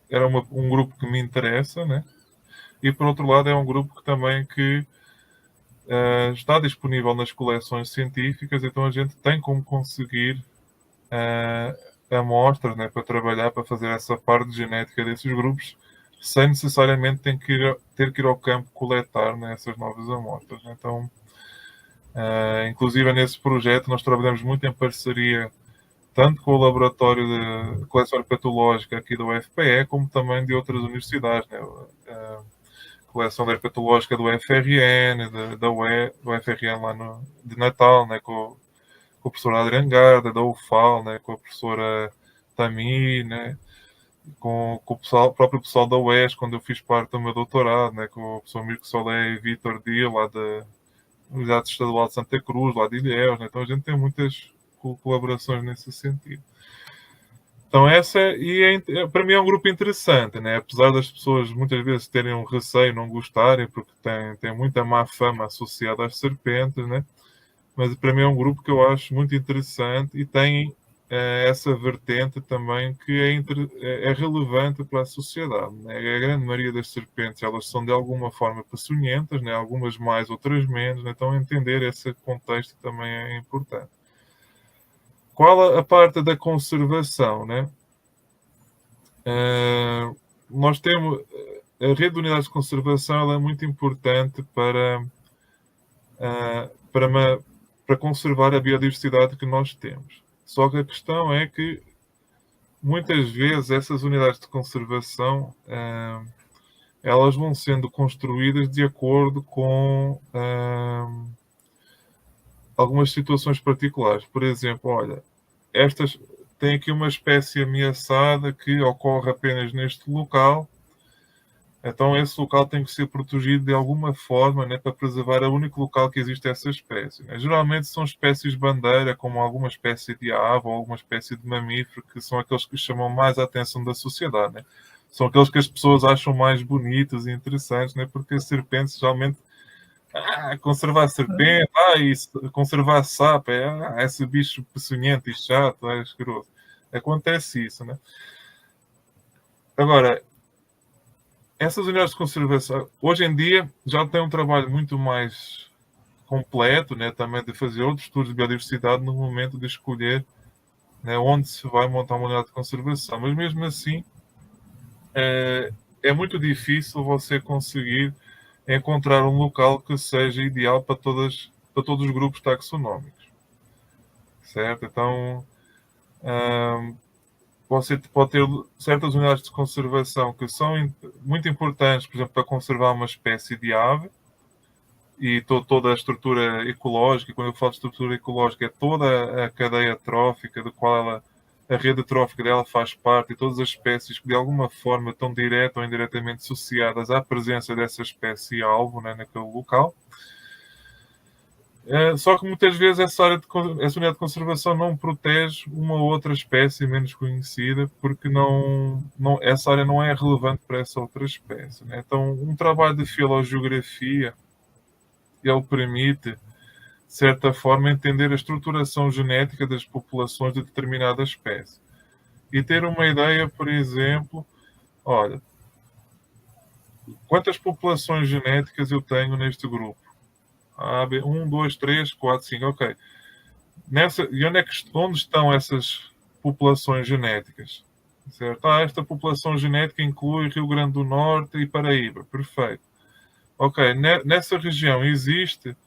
era um grupo que me interessa, né? E por outro lado é um grupo que está disponível nas coleções científicas, então a gente tem como conseguir amostras, né, para trabalhar, para fazer essa parte genética desses grupos, sem necessariamente ter que ir ao campo coletar, né, essas novas amostras. Então, inclusive nesse projeto nós trabalhamos muito em parceria tanto com o Laboratório de Coleção Herpetológica aqui do UFPE, como também de outras universidades, né? Coleção herpetológica do FRN, do FRN lá de Natal, né? com o professor Adriano Garda, da UFAL, né? Com a professora Tami, né? Com o próprio pessoal da UES, quando eu fiz parte do meu doutorado, né? Com o professor Mirko Solé e Vítor Dia, lá da Universidade Estadual de Santa Cruz, lá de Ilhéus, né? Então a gente tem muitas colaborações nesse sentido. Então para mim é um grupo interessante, né? Apesar das pessoas muitas vezes terem um receio, não gostarem, porque tem muita má fama associada às serpentes, né? Mas para mim é um grupo que eu acho muito interessante e tem essa vertente também que é relevante para a sociedade, né? A grande maioria das serpentes, elas são de alguma forma peçonhentas, né? Algumas mais, outras menos, né? Então entender esse contexto também é importante. Qual a parte da conservação, né? Nós temos a rede de unidades de conservação, ela é muito importante para conservar a biodiversidade que nós temos. Só que a questão é que muitas vezes essas unidades de conservação elas vão sendo construídas de acordo com algumas situações particulares. Por exemplo, olha, estas tem aqui uma espécie ameaçada que ocorre apenas neste local, então esse local tem que ser protegido de alguma forma, né, para preservar o único local que existe essa espécie, né? Geralmente são espécies bandeira, como alguma espécie de ave ou alguma espécie de mamífero, que são aqueles que chamam mais a atenção da sociedade, né? São aqueles que as pessoas acham mais bonitos e interessantes, né? Porque as serpentes geralmente conservar a serpente, isso, conservar sapo, esse bicho peçonhento e chato, é asqueroso. Acontece isso, né? Agora, essas unidades de conservação, hoje em dia, já têm um trabalho muito mais completo, né? Também de fazer outros estudos de biodiversidade no momento de escolher, né, onde se vai montar uma unidade de conservação. Mas mesmo assim, é muito difícil você conseguir encontrar um local que seja ideal para todos os grupos taxonómicos, certo? Então, você pode ter certas unidades de conservação que são muito importantes, por exemplo, para conservar uma espécie de ave e toda a estrutura ecológica. Quando eu falo de estrutura ecológica, é toda a cadeia trófica do qual a rede trófica dela faz parte, e todas as espécies que de alguma forma estão direta ou indiretamente associadas à presença dessa espécie alvo, né, naquele local. Só que muitas vezes essa unidade de conservação não protege uma outra espécie menos conhecida, porque essa área não é relevante para essa outra espécie, né? Então, um trabalho de filogeografia ele permite, de certa forma, entender a estruturação genética das populações de determinada espécie e ter uma ideia, por exemplo, olha, quantas populações genéticas eu tenho neste grupo? A, B, 1, 2, 3, 4, 5, ok. E onde estão essas populações genéticas? Certo? Esta população genética inclui Rio Grande do Norte e Paraíba. Perfeito. Ok, nessa região existe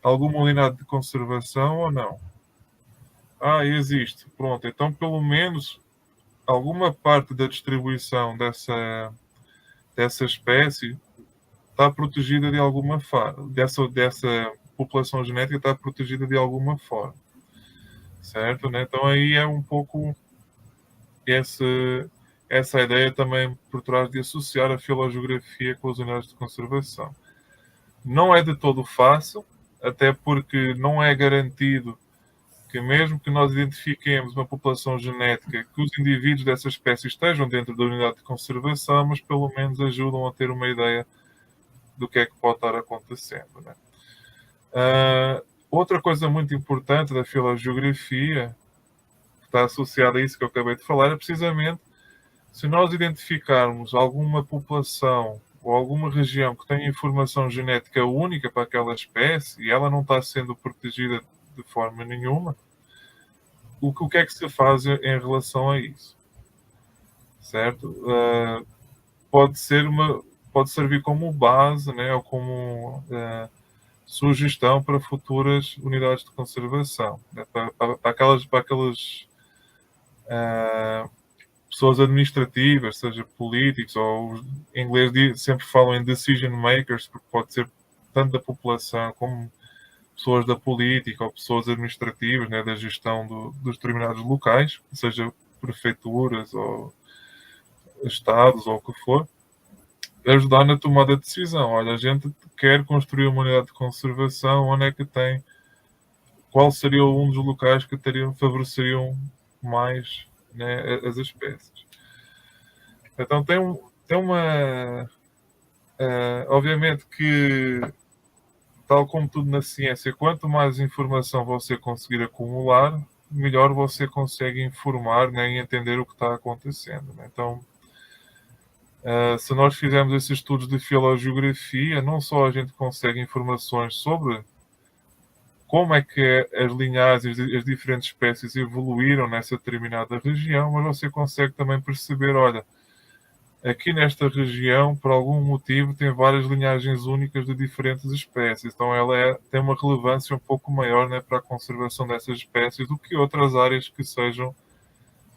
alguma unidade de conservação ou não? Existe. Pronto, então pelo menos alguma parte da distribuição dessa espécie está protegida de alguma forma. Dessa população genética está protegida de alguma forma. Certo? Né? Então aí é um pouco essa ideia também por trás de associar a filogeografia com as unidades de conservação. Não é de todo fácil, até porque não é garantido que mesmo que nós identifiquemos uma população genética, que os indivíduos dessa espécie estejam dentro da unidade de conservação, mas pelo menos ajudam a ter uma ideia do que é que pode estar acontecendo, né? Outra coisa muito importante da filogeografia, que está associada a isso que eu acabei de falar, é precisamente se nós identificarmos alguma população ou alguma região que tenha informação genética única para aquela espécie e ela não está sendo protegida de forma nenhuma, o que é que se faz em relação a isso? Certo? Pode servir como base, né, ou como sugestão para futuras unidades de conservação, né, para aquelas pessoas administrativas, seja políticos, ou em inglês sempre falam em decision makers, porque pode ser tanto da população como pessoas da política ou pessoas administrativas, né, da gestão dos determinados locais, seja prefeituras ou estados ou o que for, ajudar na tomada de decisão. Olha, a gente quer construir uma unidade de conservação, onde é que tem, qual seria um dos locais que favoreceriam mais, né, as espécies. Então tem uma obviamente que, tal como tudo na ciência, quanto mais informação você conseguir acumular, melhor você consegue informar, né, e entender o que está acontecendo, né? Então, se nós fizermos esses estudos de filogeografia, não só a gente consegue informações sobre como é que as linhagens, as diferentes espécies evoluíram nessa determinada região, mas você consegue também perceber, olha, aqui nesta região, por algum motivo, tem várias linhagens únicas de diferentes espécies. Então ela tem uma relevância um pouco maior, né, para a conservação dessas espécies do que outras áreas que sejam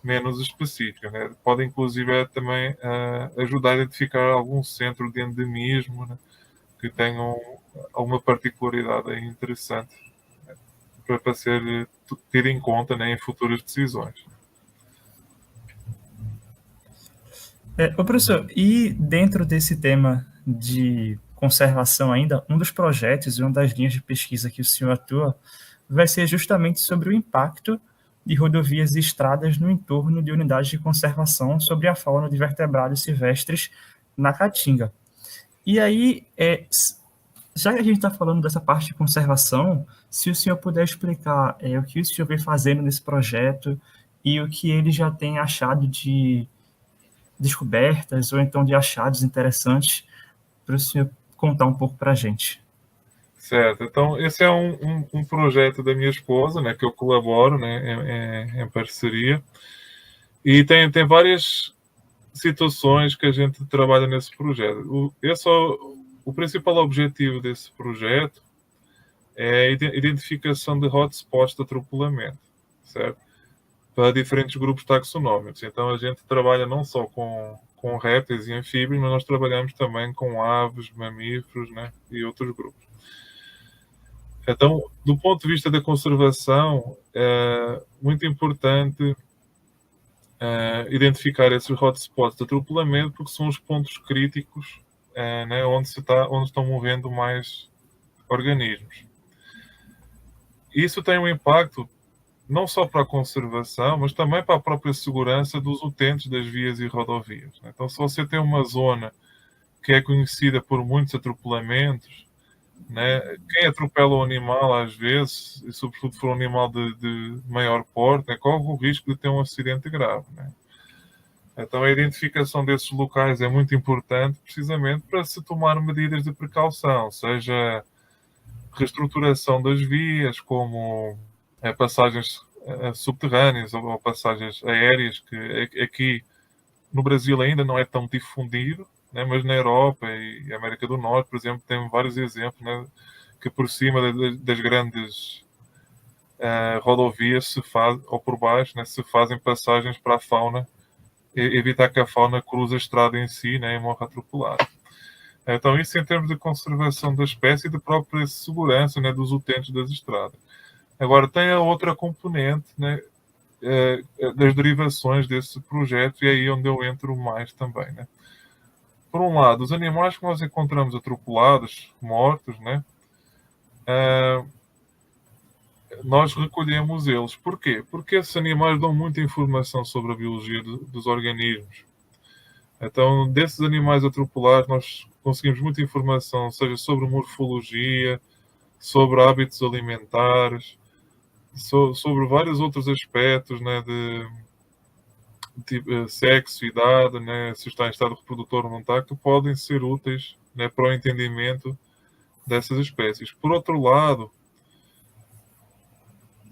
menos específicas, né? Pode, inclusive, também ajudar a identificar algum centro de endemismo, né, que tenham alguma particularidade aí interessante, né, para ser tido em conta, né, em futuras decisões. Ô, professor, e dentro desse tema de conservação ainda, um dos projetos e uma das linhas de pesquisa que o senhor atua vai ser justamente sobre o impacto de rodovias e estradas no entorno de unidades de conservação sobre a fauna de vertebrados silvestres na Caatinga. E aí, já que a gente está falando dessa parte de conservação, se o senhor puder explicar o que o senhor vem fazendo nesse projeto e o que ele já tem achado de descobertas ou então de achados interessantes, para o senhor contar um pouco para a gente. Certo, então esse é um projeto da minha esposa, né, que eu colaboro, né, em parceria, e tem várias situações que a gente trabalha nesse projeto. O principal objetivo desse projeto é a identificação de hotspots de atropelamento, certo? Para diferentes grupos taxonómicos. Então a gente trabalha não só com répteis e anfíbios, mas nós trabalhamos também com aves, mamíferos, né, e outros grupos. Então, do ponto de vista da conservação, é muito importante identificar esses hotspots de atropelamento, porque são os pontos críticos, né, onde estão morrendo mais organismos. Isso tem um impacto não só para a conservação, mas também para a própria segurança dos utentes das vias e rodovias. Então, se você tem uma zona que é conhecida por muitos atropelamentos, né, quem atropela o animal, às vezes, e sobretudo se for um animal de maior porte, né, corre o risco de ter um acidente grave. Né? Então, a identificação desses locais é muito importante, precisamente para se tomar medidas de precaução, seja reestruturação das vias, como passagens subterrâneas ou passagens aéreas, que aqui no Brasil ainda não é tão difundido, né, mas na Europa e América do Norte, por exemplo, tem vários exemplos, né, que por cima das grandes rodovias se faz, ou por baixo, né, se fazem passagens para a fauna, evitar que a fauna cruze a estrada em si, né, e morra atropelada. Então, isso em termos de conservação da espécie e de própria segurança, né, dos utentes das estradas. Agora, tem a outra componente, né, das derivações desse projeto, e é aí onde eu entro mais também. Né? Por um lado, os animais que nós encontramos atropelados, mortos, né, nós recolhemos eles. Porquê? Porque esses animais dão muita informação sobre a biologia dos organismos. Então, desses animais atropelados, nós conseguimos muita informação, seja sobre morfologia, sobre hábitos alimentares, sobre vários outros aspectos, né, de sexo, idade, né, se está em estado reprodutor ou não está, que podem ser úteis, né, para o entendimento dessas espécies. Por outro lado,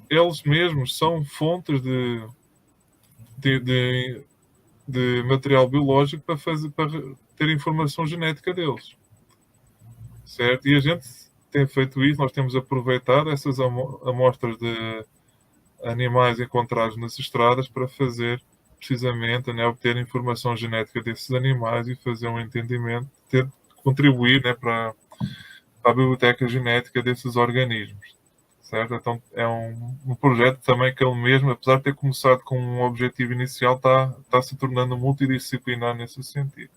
eles mesmos são fontes de material biológico para ter informação genética deles. Certo? E a gente tem feito isso, nós temos aproveitado essas amostras de animais encontrados nas estradas para fazer precisamente, né, obter informação genética desses animais e fazer um entendimento, contribuir, né, para a biblioteca genética desses organismos. Certo? Então é um projeto também que ele mesmo, apesar de ter começado com um objetivo inicial, está se tornando multidisciplinar nesse sentido.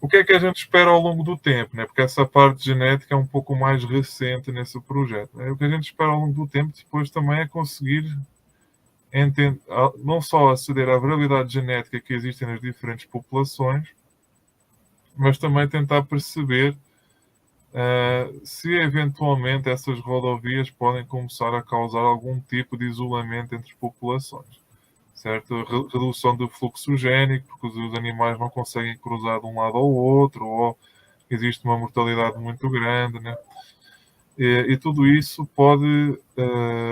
O que é que a gente espera ao longo do tempo? Né? Porque essa parte genética é um pouco mais recente nesse projeto. Né? O que a gente espera ao longo do tempo depois também é conseguir não só aceder à variabilidade genética que existe nas diferentes populações, mas também tentar perceber se eventualmente essas rodovias podem começar a causar algum tipo de isolamento entre as populações. Certo? Redução do fluxo génico, porque os animais não conseguem cruzar de um lado ao outro, ou existe uma mortalidade muito grande, né? E tudo isso pode,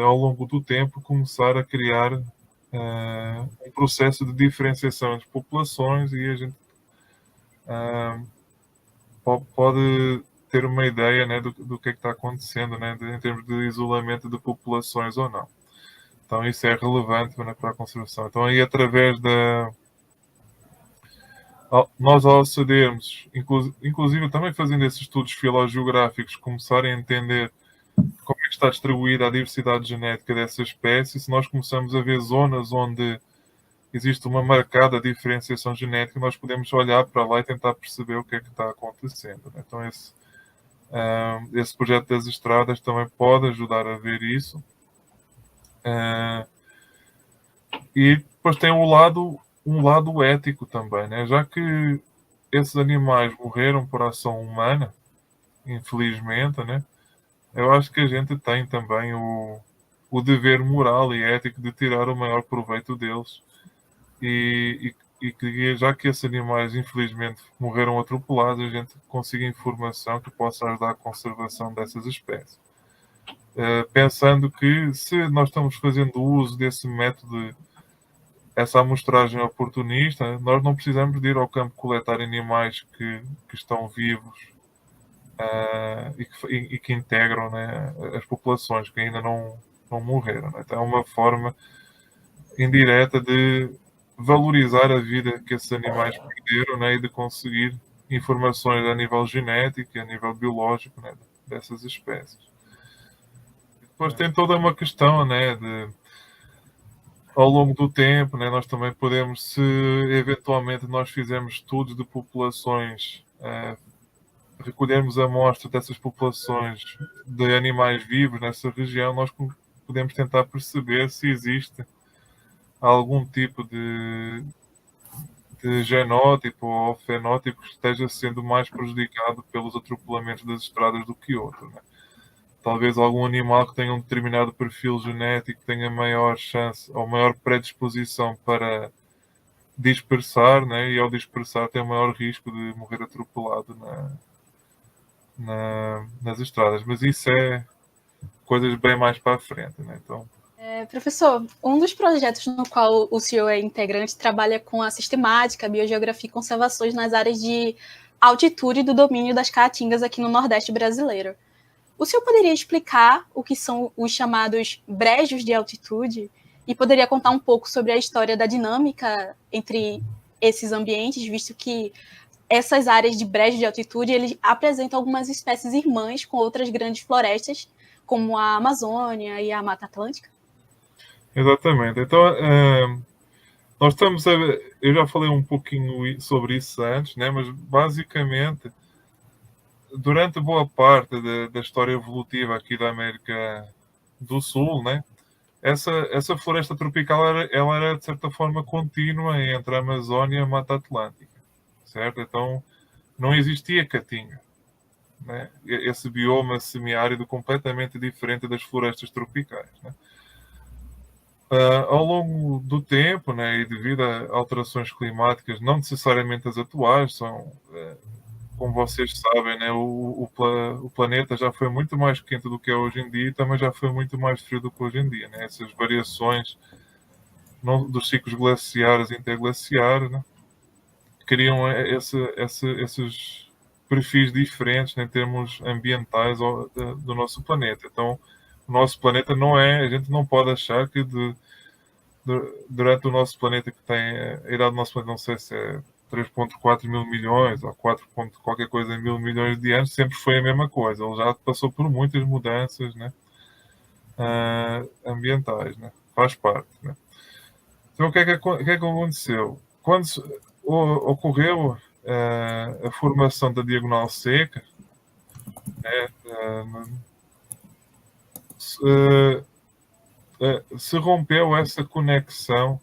ao longo do tempo, começar a criar um processo de diferenciação entre populações, e a gente pode ter uma ideia, né, do que é que está acontecendo, né, em termos de isolamento de populações ou não. Então isso é relevante, né, para a conservação. Então aí através da... Nós ao acedermos, inclusive também fazendo esses estudos filogeográficos, começarem a entender como é que está distribuída a diversidade genética dessa espécie, se nós começamos a ver zonas onde existe uma marcada diferenciação genética, nós podemos olhar para lá e tentar perceber o que é que está acontecendo, né? Então esse projeto das estradas também pode ajudar a ver isso. E depois tem um lado ético também, né? Já que esses animais morreram por ação humana, infelizmente, né? Eu acho que a gente tem também o dever moral e ético de tirar o maior proveito deles. E que, já que esses animais infelizmente morreram atropelados, a gente consiga informação que possa ajudar à conservação dessas espécies. Pensando que se nós estamos fazendo uso desse método, essa amostragem oportunista, nós não precisamos de ir ao campo coletar animais que estão vivos e que integram, né, as populações que ainda não morreram, né? Então é uma forma indireta de valorizar a vida que esses animais perderam, né, e de conseguir informações a nível genético e a nível biológico, né, dessas espécies. Depois tem toda uma questão, né, de ao longo do tempo, né, nós também podemos, se eventualmente nós fizermos estudos de populações, recolhermos amostras dessas populações de animais vivos nessa região, nós podemos tentar perceber se existe algum tipo de genótipo ou fenótipo que esteja sendo mais prejudicado pelos atropelamentos das estradas do que outro, né? Talvez algum animal que tenha um determinado perfil genético tenha maior chance ou maior predisposição para dispersar, né? E ao dispersar tem maior risco de morrer atropelado nas estradas. Mas isso é coisas bem mais para a frente, né? Então, professor, um dos projetos no qual o senhor é integrante trabalha com a sistemática, biogeografia e conservações nas áreas de altitude do domínio das caatingas aqui no Nordeste brasileiro. O senhor poderia explicar o que são os chamados brejos de altitude e poderia contar um pouco sobre a história da dinâmica entre esses ambientes, visto que essas áreas de brejo de altitude eles apresentam algumas espécies irmãs com outras grandes florestas, como a Amazônia e a Mata Atlântica? exatamente. Então, nós estamos eu já falei um pouquinho sobre isso antes, né? Mas basicamente, durante boa parte da história evolutiva aqui da América do Sul, né? Essa floresta tropical ela era de certa forma contínua entre a Amazónia e a Mata Atlântica, certo? Então não existia caatinga, né? Esse bioma semiárido completamente diferente das florestas tropicais, né? Ao longo do tempo, né, e devido a alterações climáticas, não necessariamente as atuais, são, como vocês sabem, né, o planeta já foi muito mais quente do que é hoje em dia e também já foi muito mais frio do que hoje em dia, né? Essas variações dos ciclos glaciares e interglaciares, né, criam esses perfis diferentes, né, em termos ambientais do nosso planeta. Então, o nosso planeta não é, a gente não pode achar que durante o nosso planeta, que tem a idade do nosso planeta, não sei se é 3,4 mil milhões ou 4, qualquer coisa mil milhões de anos, sempre foi a mesma coisa. Ele já passou por muitas mudanças, né, ambientais, né? Faz parte, né? Então, o que é que aconteceu? Quando ocorreu a formação da diagonal seca, né, se rompeu essa conexão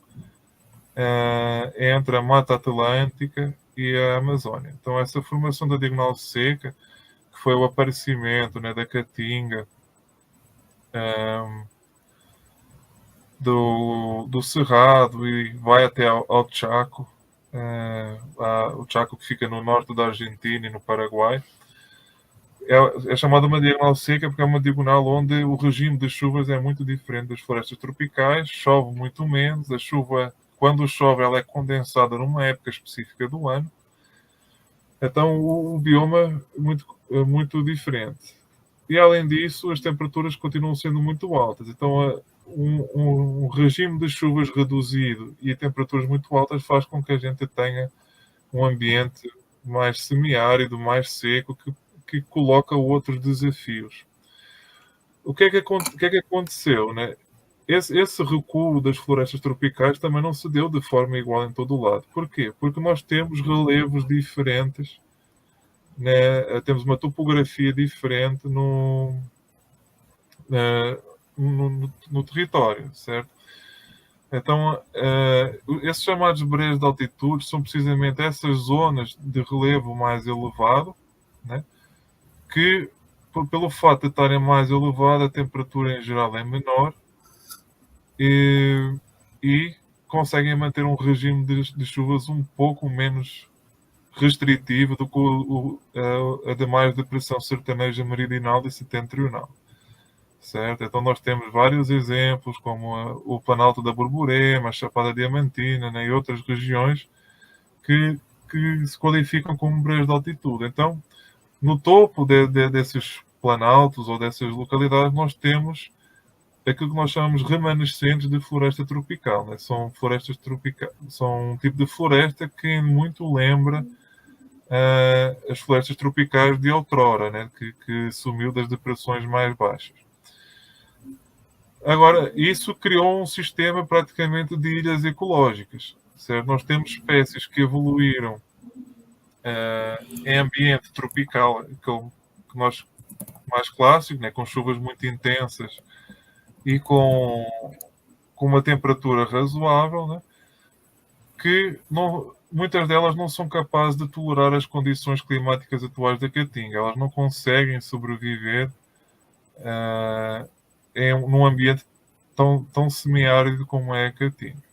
entre a Mata Atlântica e a Amazónia. Então, essa formação da diagonal seca, que foi o aparecimento, né, da caatinga, do Cerrado e vai até ao Chaco, o Chaco que fica no norte da Argentina e no Paraguai. É chamada uma diagonal seca porque é uma diagonal onde o regime de chuvas é muito diferente das florestas tropicais, chove muito menos, a chuva, quando chove, ela é condensada numa época específica do ano. Então o bioma é muito diferente. E além disso, as temperaturas continuam sendo muito altas. Então um regime de chuvas reduzido e temperaturas muito altas faz com que a gente tenha um ambiente mais semiárido, mais seco, que coloca outros desafios. O que é que aconteceu, né? Esse recuo das florestas tropicais também não se deu de forma igual em todo o lado. Porquê? Porque nós temos relevos diferentes, né? Temos uma topografia diferente no território, certo? Então, esses chamados brejos de altitude são precisamente essas zonas de relevo mais elevado, né? Que, pelo fato de estarem mais elevadas, a temperatura em geral é menor e conseguem manter um regime de chuvas um pouco menos restritivo do que a demais depressão sertaneja meridional e setentrional. Certo? Então nós temos vários exemplos, como o Planalto da Borborema, a Chapada Diamantina, né, e outras regiões que se qualificam como brejos de altitude. Então, no topo desses planaltos ou dessas localidades, nós temos aquilo que nós chamamos remanescentes de floresta tropical. Né? São florestas tropicais, são um tipo de floresta que muito lembra as florestas tropicais de outrora, né? que sumiu das depressões mais baixas. Agora, isso criou um sistema praticamente de ilhas ecológicas. Certo? Nós temos espécies que evoluíram em ambiente tropical, que nós mais clássico, né? Com chuvas muito intensas e com uma temperatura razoável, né? Que muitas delas não são capazes de tolerar as condições climáticas atuais da Caatinga. Elas não conseguem sobreviver num ambiente tão semiárido como é a Caatinga.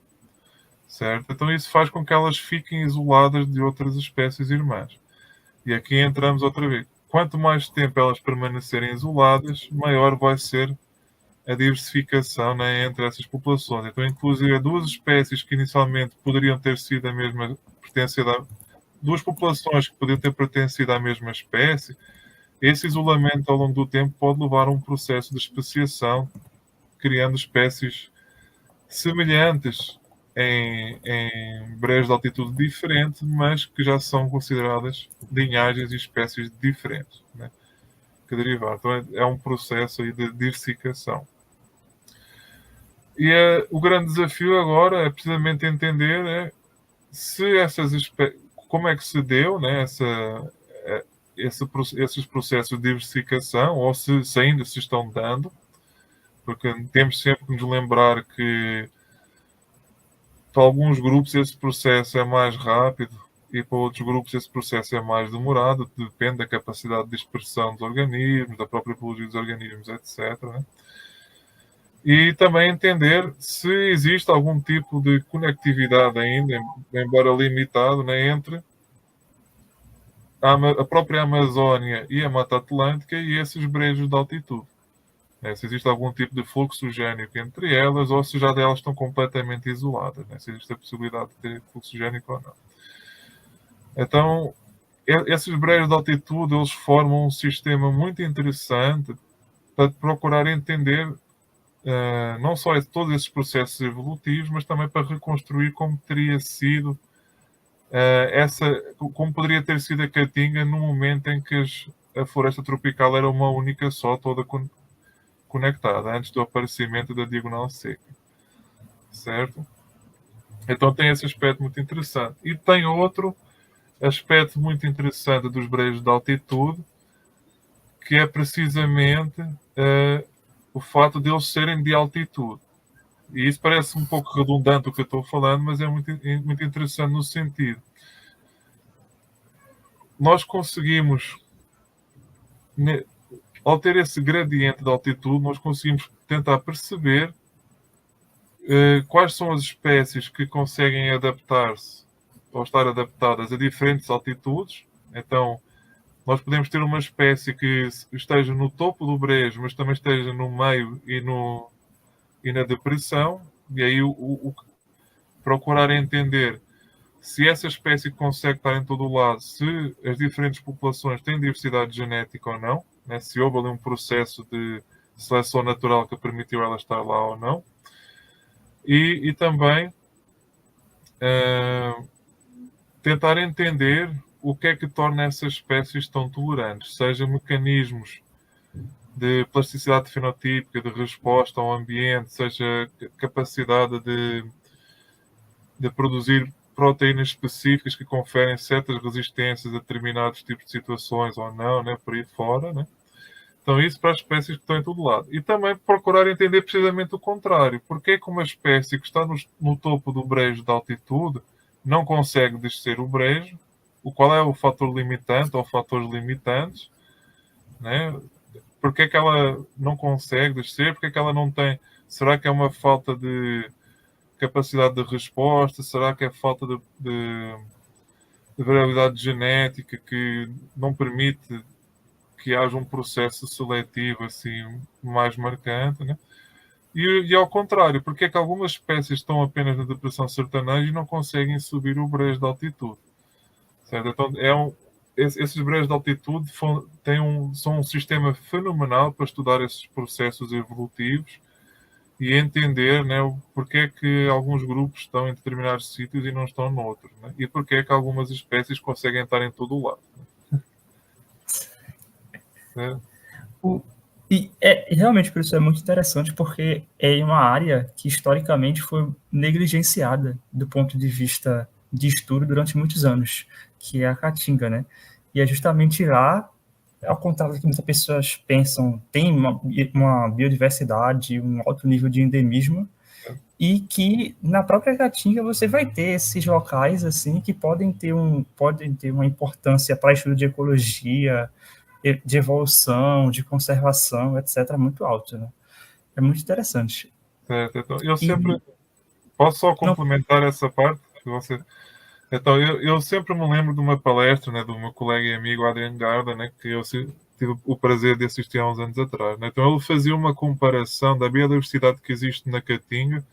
Certo? Então isso faz com que elas fiquem isoladas de outras espécies irmãs. E aqui entramos outra vez. Quanto mais tempo elas permanecerem isoladas, maior vai ser a diversificação, né, entre essas populações. Então, inclusive, duas espécies que inicialmente poderiam ter sido a mesma duas populações que poderiam ter pertencido à mesma espécie, esse isolamento ao longo do tempo pode levar a um processo de especiação, criando espécies semelhantes em brejos de altitude diferente, mas que já são consideradas linhagens e espécies diferentes, né, que derivaram. Então é um processo aí de diversificação. E o grande desafio agora é precisamente entender, né, se como é que se deu, né, esses processos de diversificação, ou se ainda se estão dando, porque temos sempre que nos lembrar que para alguns grupos esse processo é mais rápido e para outros grupos esse processo é mais demorado, depende da capacidade de dispersão dos organismos, da própria biologia dos organismos, etc. Né? E também entender se existe algum tipo de conectividade ainda, embora limitado, né, entre a própria Amazónia e a Mata Atlântica e esses brejos de altitude. Né? Se existe algum tipo de fluxo génico entre elas ou se já elas estão completamente isoladas. Né? Se existe a possibilidade de ter fluxo génico ou não. Então, esses brejos de altitude eles formam um sistema muito interessante para procurar entender não só todos esses processos evolutivos, mas também para reconstruir como teria sido como poderia ter sido a Caatinga no momento em que a floresta tropical era uma única só, toda conectada, antes do aparecimento da diagonal seca. Certo? Então tem esse aspecto muito interessante. E tem outro aspecto muito interessante dos brejos de altitude, que é precisamente o fato de eles serem de altitude. E isso parece um pouco redundante o que eu estou falando, mas é muito, muito interessante no sentido. Nós conseguimos, ao ter esse gradiente de altitude, nós conseguimos tentar perceber quais são as espécies que conseguem adaptar-se ou estar adaptadas a diferentes altitudes. Então, nós podemos ter uma espécie que esteja no topo do brejo, mas também esteja no meio e na depressão, e aí procurar entender se essa espécie consegue estar em todo o lado, se as diferentes populações têm diversidade genética ou não, né? Se houve ali um processo de seleção natural que permitiu ela estar lá ou não. e também tentar entender o que é que torna essas espécies tão tolerantes, seja mecanismos de plasticidade fenotípica, de resposta ao ambiente, seja capacidade de produzir proteínas específicas que conferem certas resistências a determinados tipos de situações ou não, né, por aí fora, né? Então isso para as espécies que estão em todo lado. E também procurar entender precisamente o contrário. Porque é que uma espécie que está no topo do brejo da altitude não consegue descer o brejo? Qual é o fator limitante ou fatores limitantes? Né? Porque é que ela não consegue descer? Porque é que ela não tem... Será que é uma falta de capacidade de resposta? Será que é falta de variabilidade genética que não permite que haja um processo seletivo assim mais marcante, né? E ao contrário, porque é que algumas espécies estão apenas na depressão sertaneja e não conseguem subir o brejo de altitude? Certo? Então, esses brejos de altitude são um sistema fenomenal para estudar esses processos evolutivos e entender, né, porque é que alguns grupos estão em determinados sítios e não estão noutros, né? E porque é que algumas espécies conseguem estar em todo o lado. Né? E realmente por isso é muito interessante, porque é uma área que historicamente foi negligenciada do ponto de vista de estudo durante muitos anos, que é a Caatinga, né? E é justamente lá, ao contrário do que muitas pessoas pensam, tem uma biodiversidade, um alto nível de endemismo, e que na própria Caatinga você vai ter esses locais assim que podem ter uma importância para estudo de ecologia, de evolução, de conservação, etc., muito alto, né? É muito interessante. Certo. Então, eu E sempre posso só não, complementar essa parte que você. Então, eu sempre me lembro de uma palestra, né, do meu colega e amigo Adrian Garda, né, que eu tive o prazer de assistir há uns anos atrás. Né? Então, ele fazia uma comparação da biodiversidade que existe na Caatinga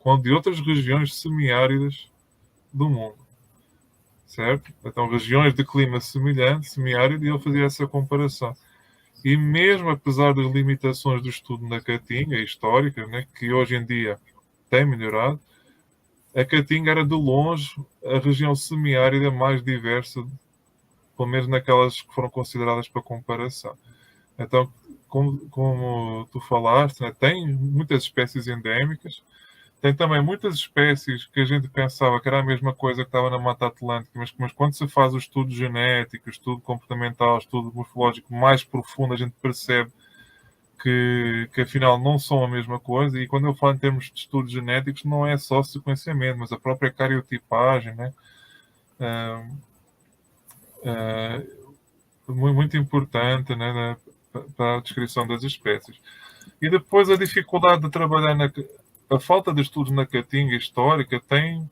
com a de outras regiões semiáridas do mundo. Certo? Então, regiões de clima semelhante, semiárido, e ele fazia essa comparação. E mesmo apesar das limitações do estudo na Caatinga, históricas, né, que hoje em dia tem melhorado, a Caatinga era de longe a região semiárida mais diversa, pelo menos naquelas que foram consideradas para comparação. Então, como tu falaste, né, tem muitas espécies endémicas, tem também muitas espécies que a gente pensava que era a mesma coisa que estava na Mata Atlântica, mas quando se faz o estudo genético, o estudo comportamental, o estudo morfológico mais profundo, a gente percebe que afinal não são a mesma coisa. E quando eu falo em termos de estudos genéticos, não é só sequenciamento, mas a própria cariotipagem, né? Muito importante, né, para a descrição das espécies. E depois a dificuldade de trabalhar a falta de estudos na Caatinga histórica tem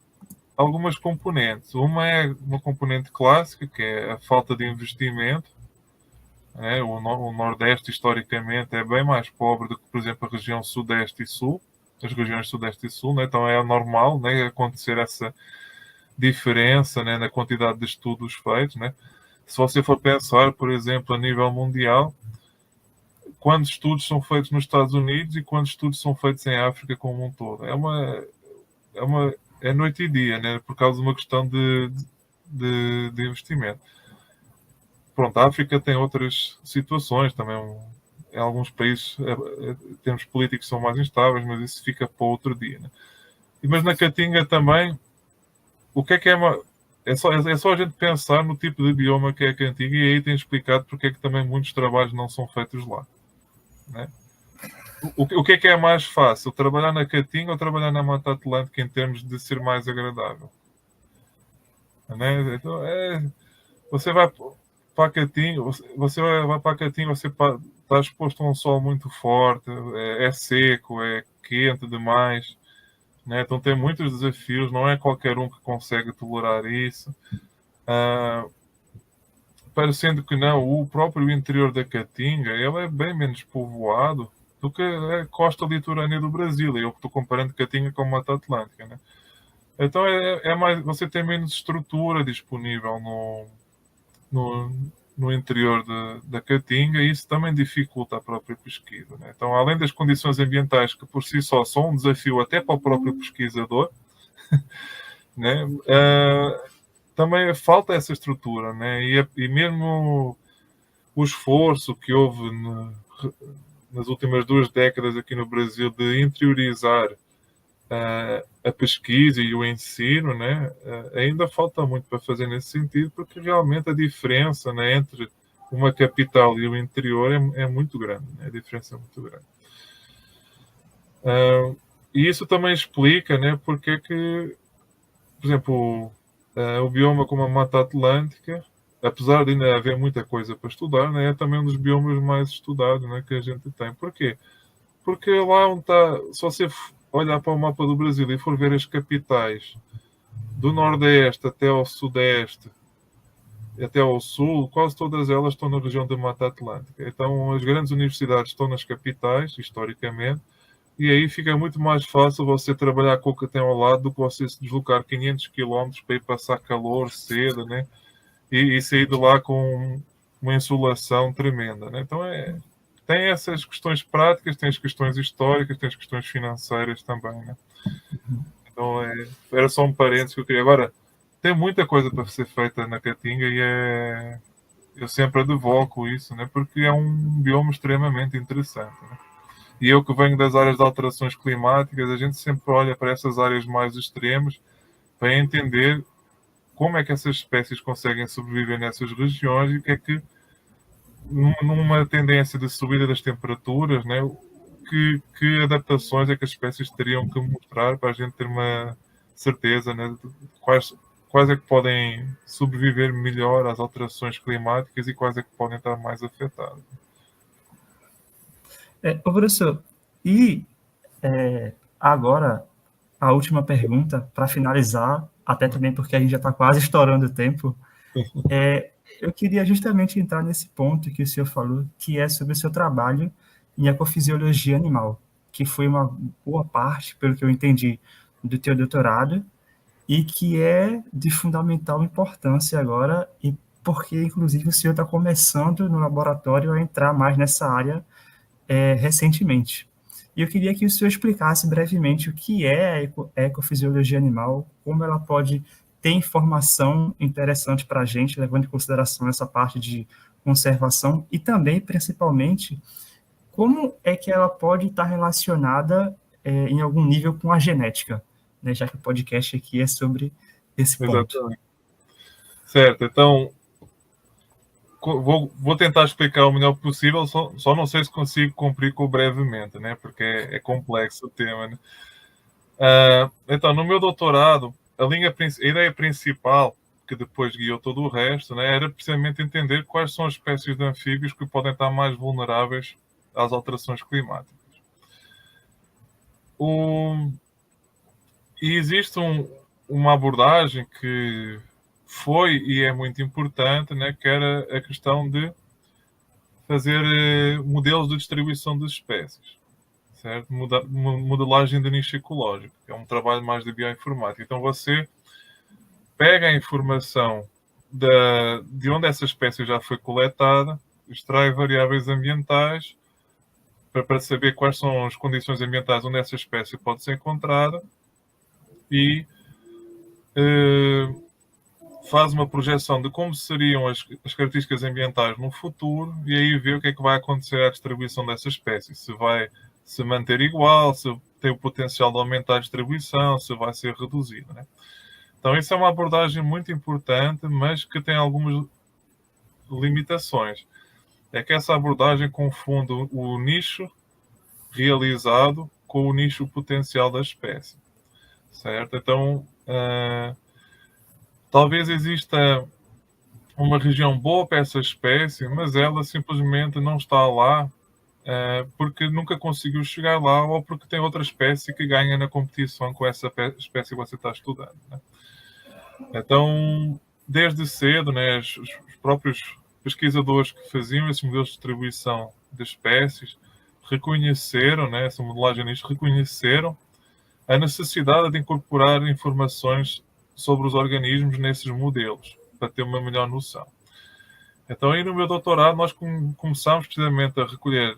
algumas componentes. Uma é uma componente clássica, que é a falta de investimento. Né? O Nordeste, historicamente, é bem mais pobre do que, por exemplo, a região Sudeste e Sul, as regiões Sudeste e Sul. Né? Então é normal, né, acontecer essa diferença, né, na quantidade de estudos feitos. Né? Se você for pensar, por exemplo, a nível mundial, quantos estudos são feitos nos Estados Unidos e quantos estudos são feitos em África como um todo? É noite e dia, né? Por causa de uma questão de investimento. Pronto, a África tem outras situações também. Em alguns países temos políticos que são mais instáveis, mas isso fica para outro dia. Né? Mas na Caatinga também, o que é uma... É só a gente pensar no tipo de bioma que é a Caatinga, e aí tem explicado porque é que também muitos trabalhos não são feitos lá. Né? O que é mais fácil? Trabalhar na Caatinga ou trabalhar na Mata Atlântica em termos de ser mais agradável? Né? Então, você vai para a Caatinga, você vai para a Caatinga, você está exposto a um sol muito forte, é seco, é quente demais. Né? Então tem muitos desafios, não é qualquer um que consegue tolerar isso. Parecendo que não, o próprio interior da Caatinga ele é bem menos povoado do que a costa litorânea do Brasil. Eu estou comparando Caatinga com a Mata Atlântica. Né? Então é mais, você tem menos estrutura disponível no interior da Caatinga, e isso também dificulta a própria pesquisa, né? Então, além das condições ambientais que por si só são um desafio até para o próprio pesquisador, né? Também falta essa estrutura, né? E mesmo o esforço que houve nas últimas 2 décadas aqui no Brasil de interiorizar a pesquisa e o ensino, né? Ainda falta muito para fazer nesse sentido, porque realmente a diferença, né, entre uma capital e o interior é muito grande, né? A diferença é muito grande. E isso também explica, né, porque é que, por exemplo, o bioma como a Mata Atlântica, apesar de ainda haver muita coisa para estudar, né, é também um dos biomas mais estudados, né, que a gente tem. Porquê? Porque lá onde está, se você olhar para o mapa do Brasil e for ver as capitais do Nordeste até ao Sudeste, até ao Sul, quase todas elas estão na região da Mata Atlântica. Então, as grandes universidades estão nas capitais, historicamente, e aí fica muito mais fácil você trabalhar com o que tem ao lado do que você se deslocar 500 km para ir passar calor, sede, né? E sair de lá com uma insolação tremenda, né? Então, tem essas questões práticas, tem as questões históricas, tem as questões financeiras também, né? Então, era só um parênteses que eu queria. Agora, tem muita coisa para ser feita na Caatinga e eu sempre advoco isso, né? Porque é um bioma extremamente interessante, né? E eu que venho das áreas de alterações climáticas, a gente sempre olha para essas áreas mais extremas para entender como é que essas espécies conseguem sobreviver nessas regiões e o que é que, numa tendência de subida das temperaturas, né, que adaptações é que as espécies teriam que mostrar para a gente ter uma certeza, né, de quais é que podem sobreviver melhor às alterações climáticas e quais é que podem estar mais afetadas. Professor, e agora a última pergunta, para finalizar, até também porque a gente já está quase estourando o tempo, eu queria justamente entrar nesse ponto que o senhor falou, que é sobre o seu trabalho em ecofisiologia animal, que foi uma boa parte, pelo que eu entendi, do teu doutorado, e que é de fundamental importância agora, e porque, inclusive, o senhor está começando no laboratório a entrar mais nessa área recentemente. E eu queria que o senhor explicasse brevemente o que é a ecofisiologia animal, como ela pode ter informação interessante para a gente, levando em consideração essa parte de conservação, e também, principalmente, como é que ela pode estar relacionada em algum nível com a genética, né, já que o podcast aqui é sobre esse ponto. Exatamente. Certo, então vou tentar explicar o melhor possível, só não sei se consigo cumprir com brevemente, né? Porque é complexo o tema, né? Então, no meu doutorado, a ideia principal, que depois guiou todo o resto, né, era precisamente entender quais são as espécies de anfíbios que podem estar mais vulneráveis às alterações climáticas. E existe uma abordagem que foi e é muito importante, né, que era a questão de fazer modelos de distribuição das espécies, certo? Modelagem de nicho ecológico, que é um trabalho mais de bioinformática. Então você pega a informação de onde essa espécie já foi coletada, extrai variáveis ambientais para saber quais são as condições ambientais onde essa espécie pode ser encontrada e faz uma projeção de como seriam as características ambientais no futuro e aí vê o que é que vai acontecer à distribuição dessa espécie. Se vai se manter igual, se tem o potencial de aumentar a distribuição, se vai ser reduzida, né? Então, isso é uma abordagem muito importante, mas que tem algumas limitações. É que essa abordagem confunde o nicho realizado com o nicho potencial da espécie, certo? Então, talvez exista uma região boa para essa espécie, mas ela simplesmente não está lá porque nunca conseguiu chegar lá ou porque tem outra espécie que ganha na competição com essa espécie que você está estudando, né? Então, desde cedo, né, os próprios pesquisadores que faziam esses modelos de distribuição de espécies reconheceram, né, essa modelagem nisso, reconheceram a necessidade de incorporar informações sobre os organismos nesses modelos, para ter uma melhor noção. Então, aí no meu doutorado, nós começamos precisamente a recolher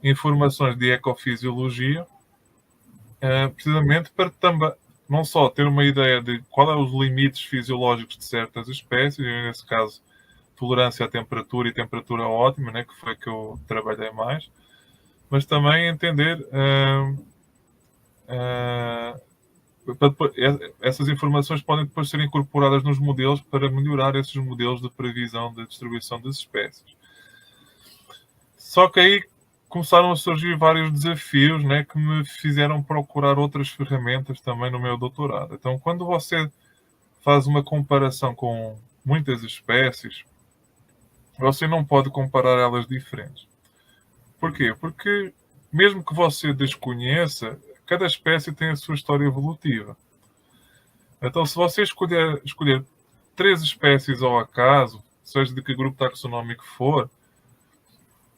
informações de ecofisiologia, precisamente para também não só ter uma ideia de qual são os limites fisiológicos de certas espécies, e nesse caso, tolerância à temperatura e temperatura ótima, né, que foi que eu trabalhei mais, mas também entender essas informações podem depois ser incorporadas nos modelos para melhorar esses modelos de previsão da distribuição das espécies. Só que aí começaram a surgir vários desafios, né, que me fizeram procurar outras ferramentas também no meu doutorado. Então, quando você faz uma comparação com muitas espécies, você não pode comparar elas diferentes. Porquê? Porque mesmo que você desconheça, cada espécie tem a sua história evolutiva. Então, se você escolher 3 espécies ao acaso, seja de que grupo taxonómico for,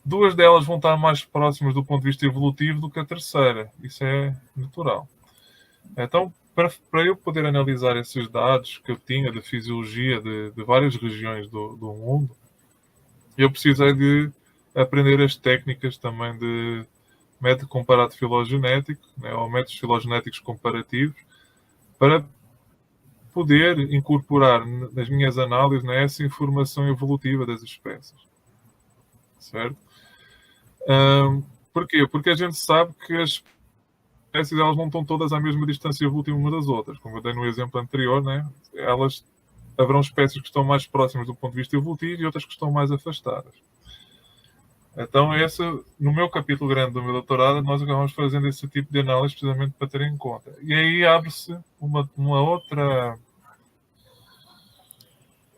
2 delas vão estar mais próximas do ponto de vista evolutivo do que a terceira. Isso é natural. Então, para eu poder analisar esses dados que eu tinha de fisiologia de várias regiões do mundo, eu precisei de aprender as técnicas também de método comparado filogenético, né, ou métodos filogenéticos comparativos, para poder incorporar nas minhas análises, né, essa informação evolutiva das espécies. Certo? Porquê? Porque a gente sabe que as espécies elas não estão todas à mesma distância evolutiva umas das outras. Como eu dei no exemplo anterior, né, haverão espécies que estão mais próximas do ponto de vista evolutivo e outras que estão mais afastadas. Então, no meu capítulo grande do meu doutorado, nós acabamos fazendo esse tipo de análise precisamente para ter em conta. E aí abre-se uma outra...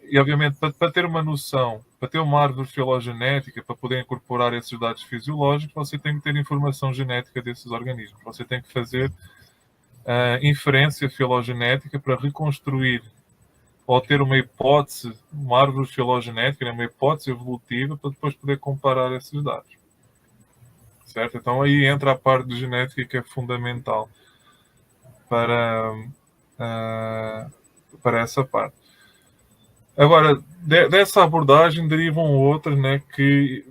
E, obviamente, para ter uma noção, para ter uma árvore filogenética, para poder incorporar esses dados fisiológicos, você tem que ter informação genética desses organismos. Você tem que fazer inferência filogenética para reconstruir ou ter uma hipótese, uma árvore filogenética, uma hipótese evolutiva, para depois poder comparar esses dados. Certo? Então aí entra a parte de genética que é fundamental para essa parte. Agora, dessa abordagem derivam outras, né, que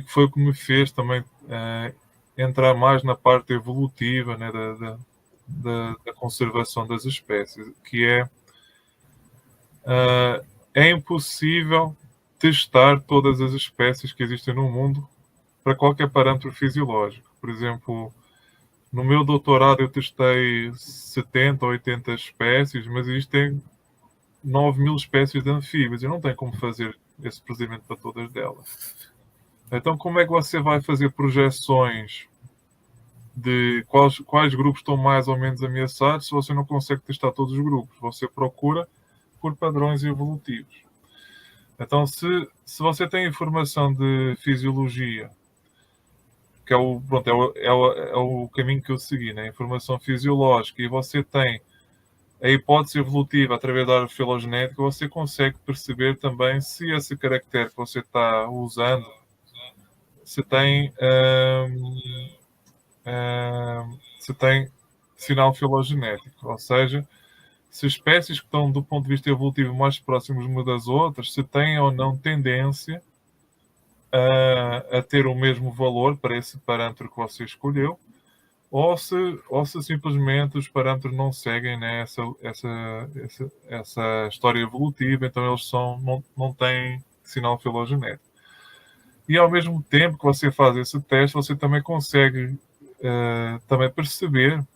foi o que me fez também entrar mais na parte evolutiva, né, da conservação das espécies, que é impossível testar todas as espécies que existem no mundo para qualquer parâmetro fisiológico. Por exemplo, no meu doutorado eu testei 70 ou 80 espécies, mas existem 9.000 espécies de anfíbios. Eu não tenho como fazer esse procedimento para todas delas. Então, como é que você vai fazer projeções de quais grupos estão mais ou menos ameaçados se você não consegue testar todos os grupos? Você procura por padrões evolutivos. Então, se você tem informação de fisiologia, que é o caminho que eu segui, né? Informação fisiológica, e você tem a hipótese evolutiva através da árvore filogenética, você consegue perceber também se esse caractere que você está usando se tem sinal filogenético, ou seja, se espécies que estão do ponto de vista evolutivo mais próximos umas das outras, se têm ou não tendência a ter o mesmo valor para esse parâmetro que você escolheu, ou se simplesmente os parâmetros não seguem, né, essa história evolutiva, então eles não têm sinal filogenético. E ao mesmo tempo que você faz esse teste, você também consegue também perceber,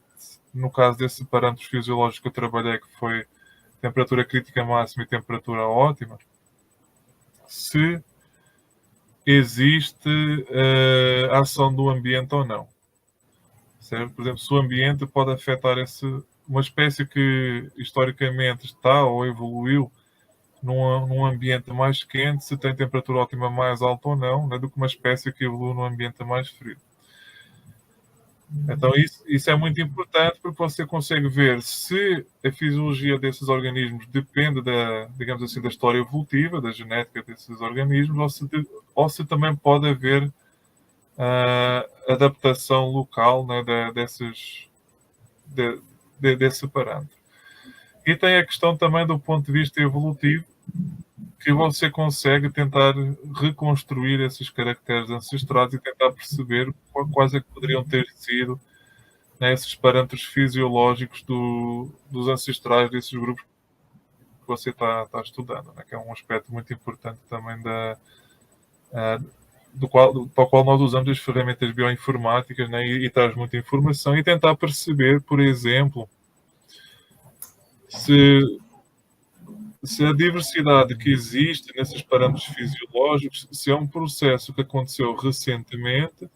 no caso desse parâmetro fisiológico que eu trabalhei, que foi temperatura crítica máxima e temperatura ótima, se existe ação do ambiente ou não. Certo? Por exemplo, se o ambiente pode afetar uma espécie que historicamente está ou evoluiu num ambiente mais quente, se tem temperatura ótima mais alta ou não, né, do que uma espécie que evolui num ambiente mais frio. Então isso é muito importante porque você consegue ver se a fisiologia desses organismos depende digamos assim, da história evolutiva, da genética desses organismos, ou se também pode haver adaptação local, né, desse parâmetro. E tem a questão também do ponto de vista evolutivo, que você consegue tentar reconstruir esses caracteres ancestrais e tentar perceber quais é que poderiam ter sido, né, esses parâmetros fisiológicos dos ancestrais desses grupos que você está estudando, né, que é um aspecto muito importante também para o qual nós usamos as ferramentas bioinformáticas, né, e traz muita informação, e tentar perceber, por exemplo, se a diversidade que existe nesses parâmetros fisiológicos, se é um processo que aconteceu recentemente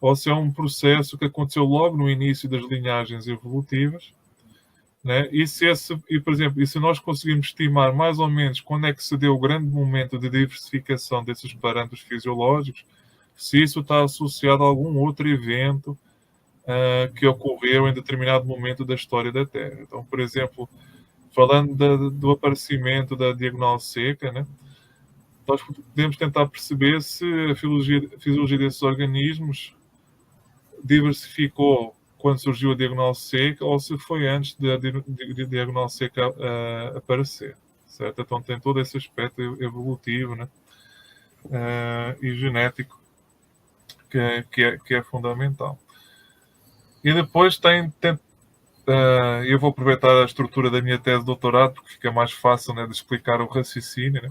ou se é um processo que aconteceu logo no início das linhagens evolutivas, né? Por exemplo, se nós conseguimos estimar mais ou menos quando é que se deu o grande momento de diversificação desses parâmetros fisiológicos, se isso está associado a algum outro evento que ocorreu em determinado momento da história da Terra. Então, por exemplo, falando do aparecimento da diagonal seca, né, nós podemos tentar perceber se a fisiologia desses organismos diversificou quando surgiu a diagonal seca ou se foi antes da diagonal seca aparecer, certo? Então tem todo esse aspecto evolutivo, né, e genético que é fundamental. E depois eu vou aproveitar a estrutura da minha tese de doutorado porque fica mais fácil, né, de explicar o raciocínio, né?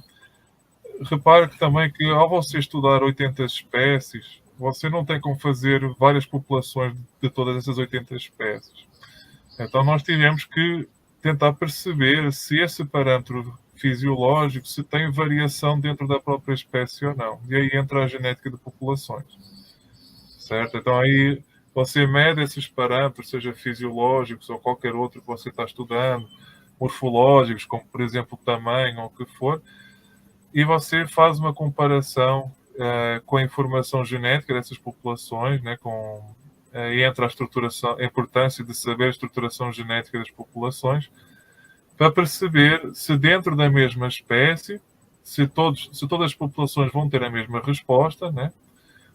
Repare também que ao você estudar 80 espécies, você não tem como fazer várias populações de todas essas 80 espécies. Então nós tivemos que tentar perceber se esse parâmetro fisiológico se tem variação dentro da própria espécie ou não. E aí entra a genética de populações. Certo? Então aí você mede esses parâmetros, seja fisiológicos ou qualquer outro que você está estudando, morfológicos, como por exemplo o tamanho ou o que for, e você faz uma comparação com a informação genética dessas populações, né, e entre a importância de saber a estruturação genética das populações, para perceber se dentro da mesma espécie, se todas as populações vão ter a mesma resposta, né,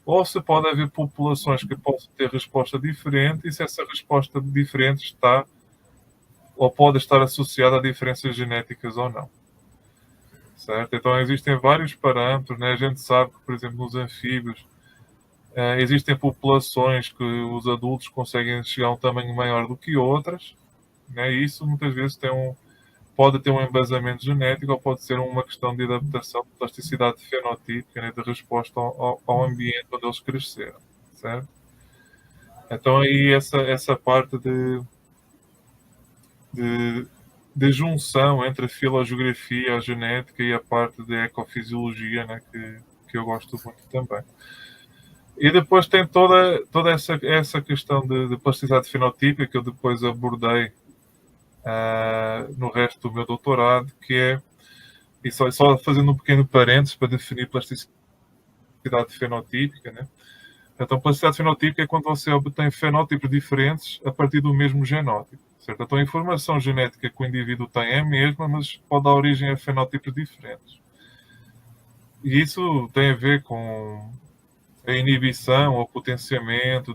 ou se pode haver populações que possam ter resposta diferente e se essa resposta diferente está ou pode estar associada a diferenças genéticas ou não. Certo? Então existem vários parâmetros, né? A gente sabe que, por exemplo, nos anfíbios existem populações que os adultos conseguem chegar a um tamanho maior do que outras, né? E isso muitas vezes pode ter um embasamento genético ou pode ser uma questão de adaptação, de plasticidade fenotípica, né? De resposta ao ambiente onde eles cresceram, certo? Então aí essa parte de junção entre a filogeografia, a genética e a parte de ecofisiologia, né, que eu gosto muito também. E depois tem toda essa questão de plasticidade fenotípica que eu depois abordei no resto do meu doutorado, que é, e só fazendo um pequeno parênteses para definir plasticidade fenotípica, né? Então, plasticidade fenotípica é quando você obtém fenótipos diferentes a partir do mesmo genótipo. Certo? Então, a informação genética que o indivíduo tem é a mesma, mas pode dar origem a fenótipos diferentes. E isso tem a ver com a inibição ou potenciamento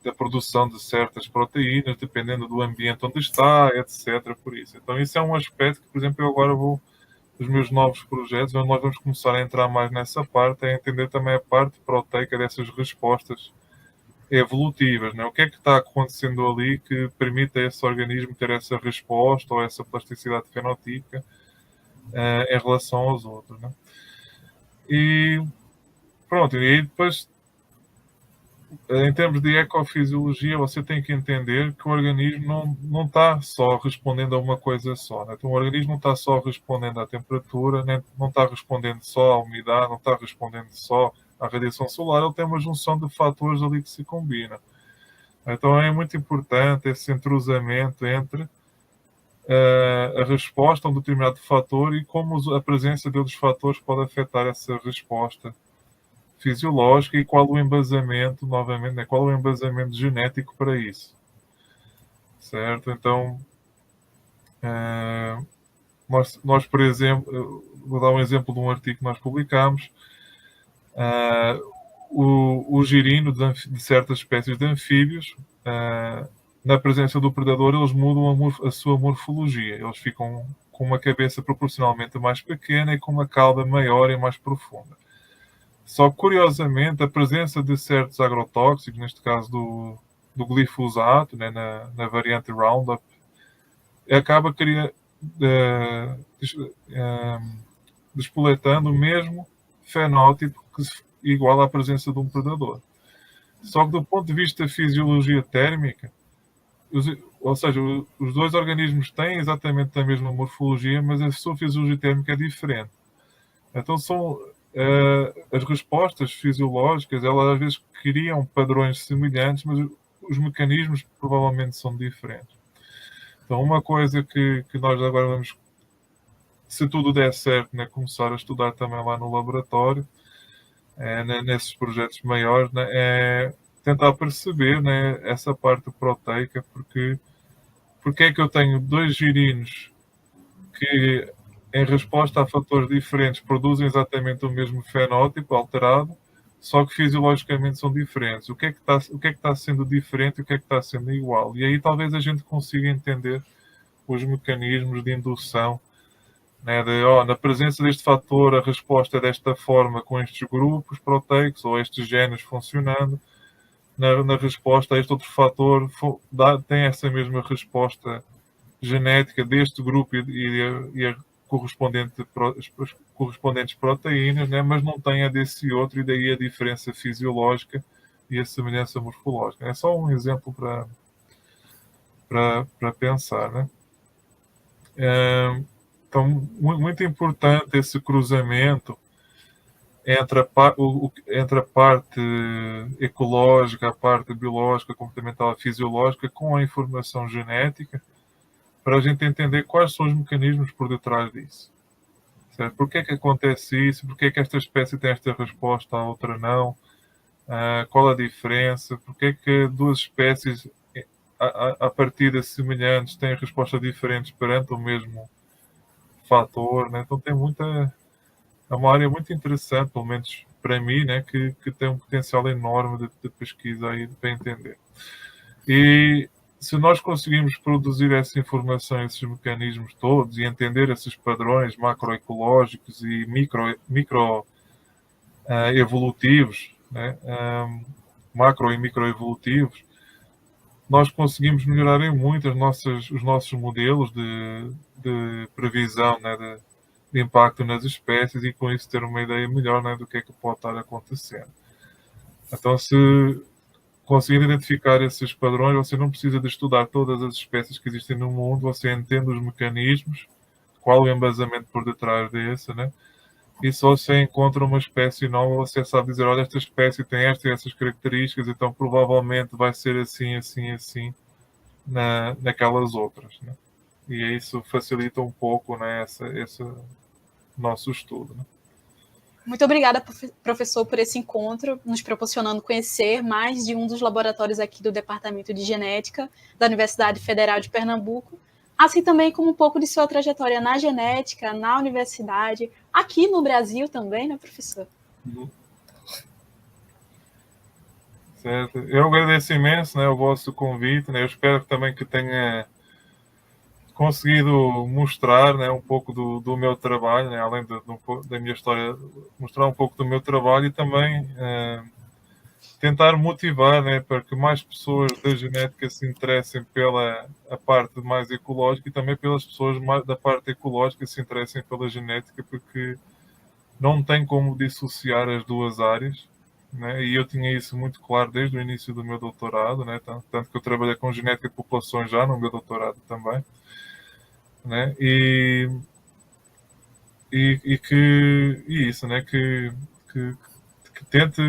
da produção de certas proteínas, dependendo do ambiente onde está, etc. Por isso. Então, isso é um aspecto que, por exemplo, eu agora os meus novos projetos, onde nós vamos começar a entrar mais nessa parte, é entender também a parte proteica dessas respostas evolutivas, né? O que é que está acontecendo ali que permite a esse organismo ter essa resposta ou essa plasticidade fenotípica em relação aos outros, né? E pronto, e aí depois, em termos de ecofisiologia, você tem que entender que o organismo não está só respondendo a uma coisa só, né? Então, o organismo não está só respondendo à temperatura, né? Não está respondendo só à umidade, não está respondendo só à radiação solar, ele tem uma junção de fatores ali que se combinam. Então, é muito importante esse entrosamento entre a resposta a um determinado fator e como a presença de outros fatores pode afetar essa resposta fisiológica e qual o embasamento, novamente, né? Qual o embasamento genético para isso. Certo? Então, nós, por exemplo, vou dar um exemplo de um artigo que nós publicámos. O girino de certas espécies de anfíbios, na presença do predador, eles mudam a sua morfologia. Eles ficam uma cabeça proporcionalmente mais pequena e com uma cauda maior e mais profunda. Só que, curiosamente, a presença de certos agrotóxicos, neste caso do glifosato, né, na variante Roundup, acaba despoletando o mesmo fenótipo igual à presença de um predador. Só que do ponto de vista da fisiologia térmica, ou seja, os dois organismos têm exatamente a mesma morfologia, mas a sua fisiologia térmica é diferente. Então são as respostas fisiológicas, elas às vezes criam padrões semelhantes, mas os mecanismos provavelmente são diferentes. Então uma coisa que nós agora vamos, se tudo der certo, né, começar a estudar também lá no laboratório, nesses projetos maiores, né, é tentar perceber, né, essa parte proteica, porque é que eu tenho dois girinos que, em resposta a fatores diferentes, produzem exatamente o mesmo fenótipo alterado, só que fisiologicamente são diferentes. O que é que está sendo diferente e o que é que está sendo igual? E aí talvez a gente consiga entender os mecanismos de indução, né, na presença deste fator, a resposta é desta forma com estes grupos proteicos ou estes genes funcionando. Na resposta a este outro fator, tem essa mesma resposta genética deste grupo e a as correspondentes proteínas, né, mas não tem a desse outro, e daí a diferença fisiológica e a semelhança morfológica. É só um exemplo para pensar, né? Então, muito importante esse cruzamento entre a parte ecológica, a parte biológica, comportamental e fisiológica com a informação genética, para a gente entender quais são os mecanismos por detrás disso. Certo? Por que é que acontece isso? Por que é que esta espécie tem esta resposta, a outra não? Qual a diferença? Por que é que duas espécies, a partida semelhantes, têm respostas diferentes perante o mesmo fator? Né? Então é uma área muito interessante, pelo menos para mim, né, que tem um potencial enorme de pesquisa aí para entender. E se nós conseguimos produzir essa informação, esses mecanismos todos, e entender esses padrões macroecológicos e micro evolutivos, né, macro e microevolutivos, nós conseguimos melhorar em muito os nossos modelos de previsão, né, de impacto nas espécies, e com isso ter uma ideia melhor, né, do que é que pode estar acontecendo. Então, se conseguir identificar esses padrões, você não precisa de estudar todas as espécies que existem no mundo, você entende os mecanismos, qual o embasamento por detrás desse, né? E só você encontra uma espécie nova, você sabe dizer, olha, esta espécie tem estas e essas características, então provavelmente vai ser assim, assim, assim, naquelas outras, né? E isso facilita um pouco, né, esse nosso estudo, né? Muito obrigada, professor, por esse encontro, nos proporcionando conhecer mais de um dos laboratórios aqui do Departamento de Genética da Universidade Federal de Pernambuco, assim também como um pouco de sua trajetória na genética, na universidade, aqui no Brasil também, né, professor? Certo. Eu agradeço imenso, né, o vosso convite, né? Eu espero também que tenha conseguido mostrar, né, um pouco do meu trabalho, né, além da minha história, mostrar um pouco do meu trabalho e também tentar motivar, né, para que mais pessoas da genética se interessem pela a parte mais ecológica, e também pelas pessoas da parte ecológica se interessem pela genética, porque não tem como dissociar as duas áreas, né? E eu tinha isso muito claro desde o início do meu doutorado, né? Tanto que eu trabalhei com genética de populações já no meu doutorado também, né? E isso, né? Que tente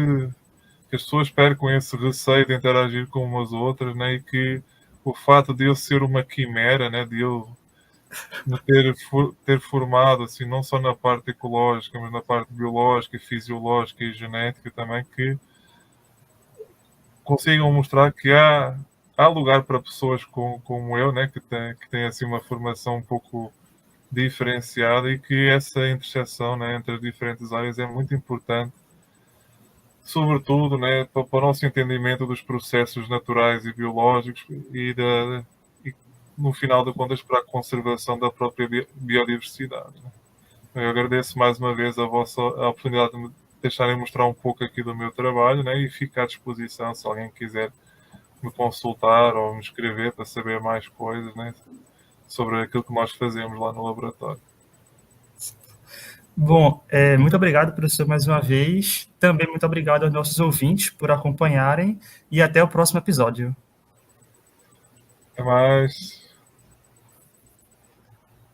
que as pessoas percam esse receio de interagir com umas outras, né? E que o fato de eu ser uma quimera, né? De eu me ter formado assim, não só na parte ecológica, mas na parte biológica, fisiológica e genética também, que consigam mostrar que há lugar para pessoas como eu, né? Que têm assim uma formação um pouco diferenciada, e que essa interseção, né, entre as diferentes áreas é muito importante, sobretudo, né, para o nosso entendimento dos processos naturais e biológicos, e no final de contas, para a conservação da própria biodiversidade. Eu agradeço mais uma vez a oportunidade de me deixarem mostrar um pouco aqui do meu trabalho, né? E fico à disposição se alguém quiser me consultar ou me escrever para saber mais coisas, né? Sobre aquilo que nós fazemos lá no laboratório. Bom, muito obrigado, professor, mais uma vez. Também muito obrigado aos nossos ouvintes por acompanharem e até o próximo episódio. Até mais.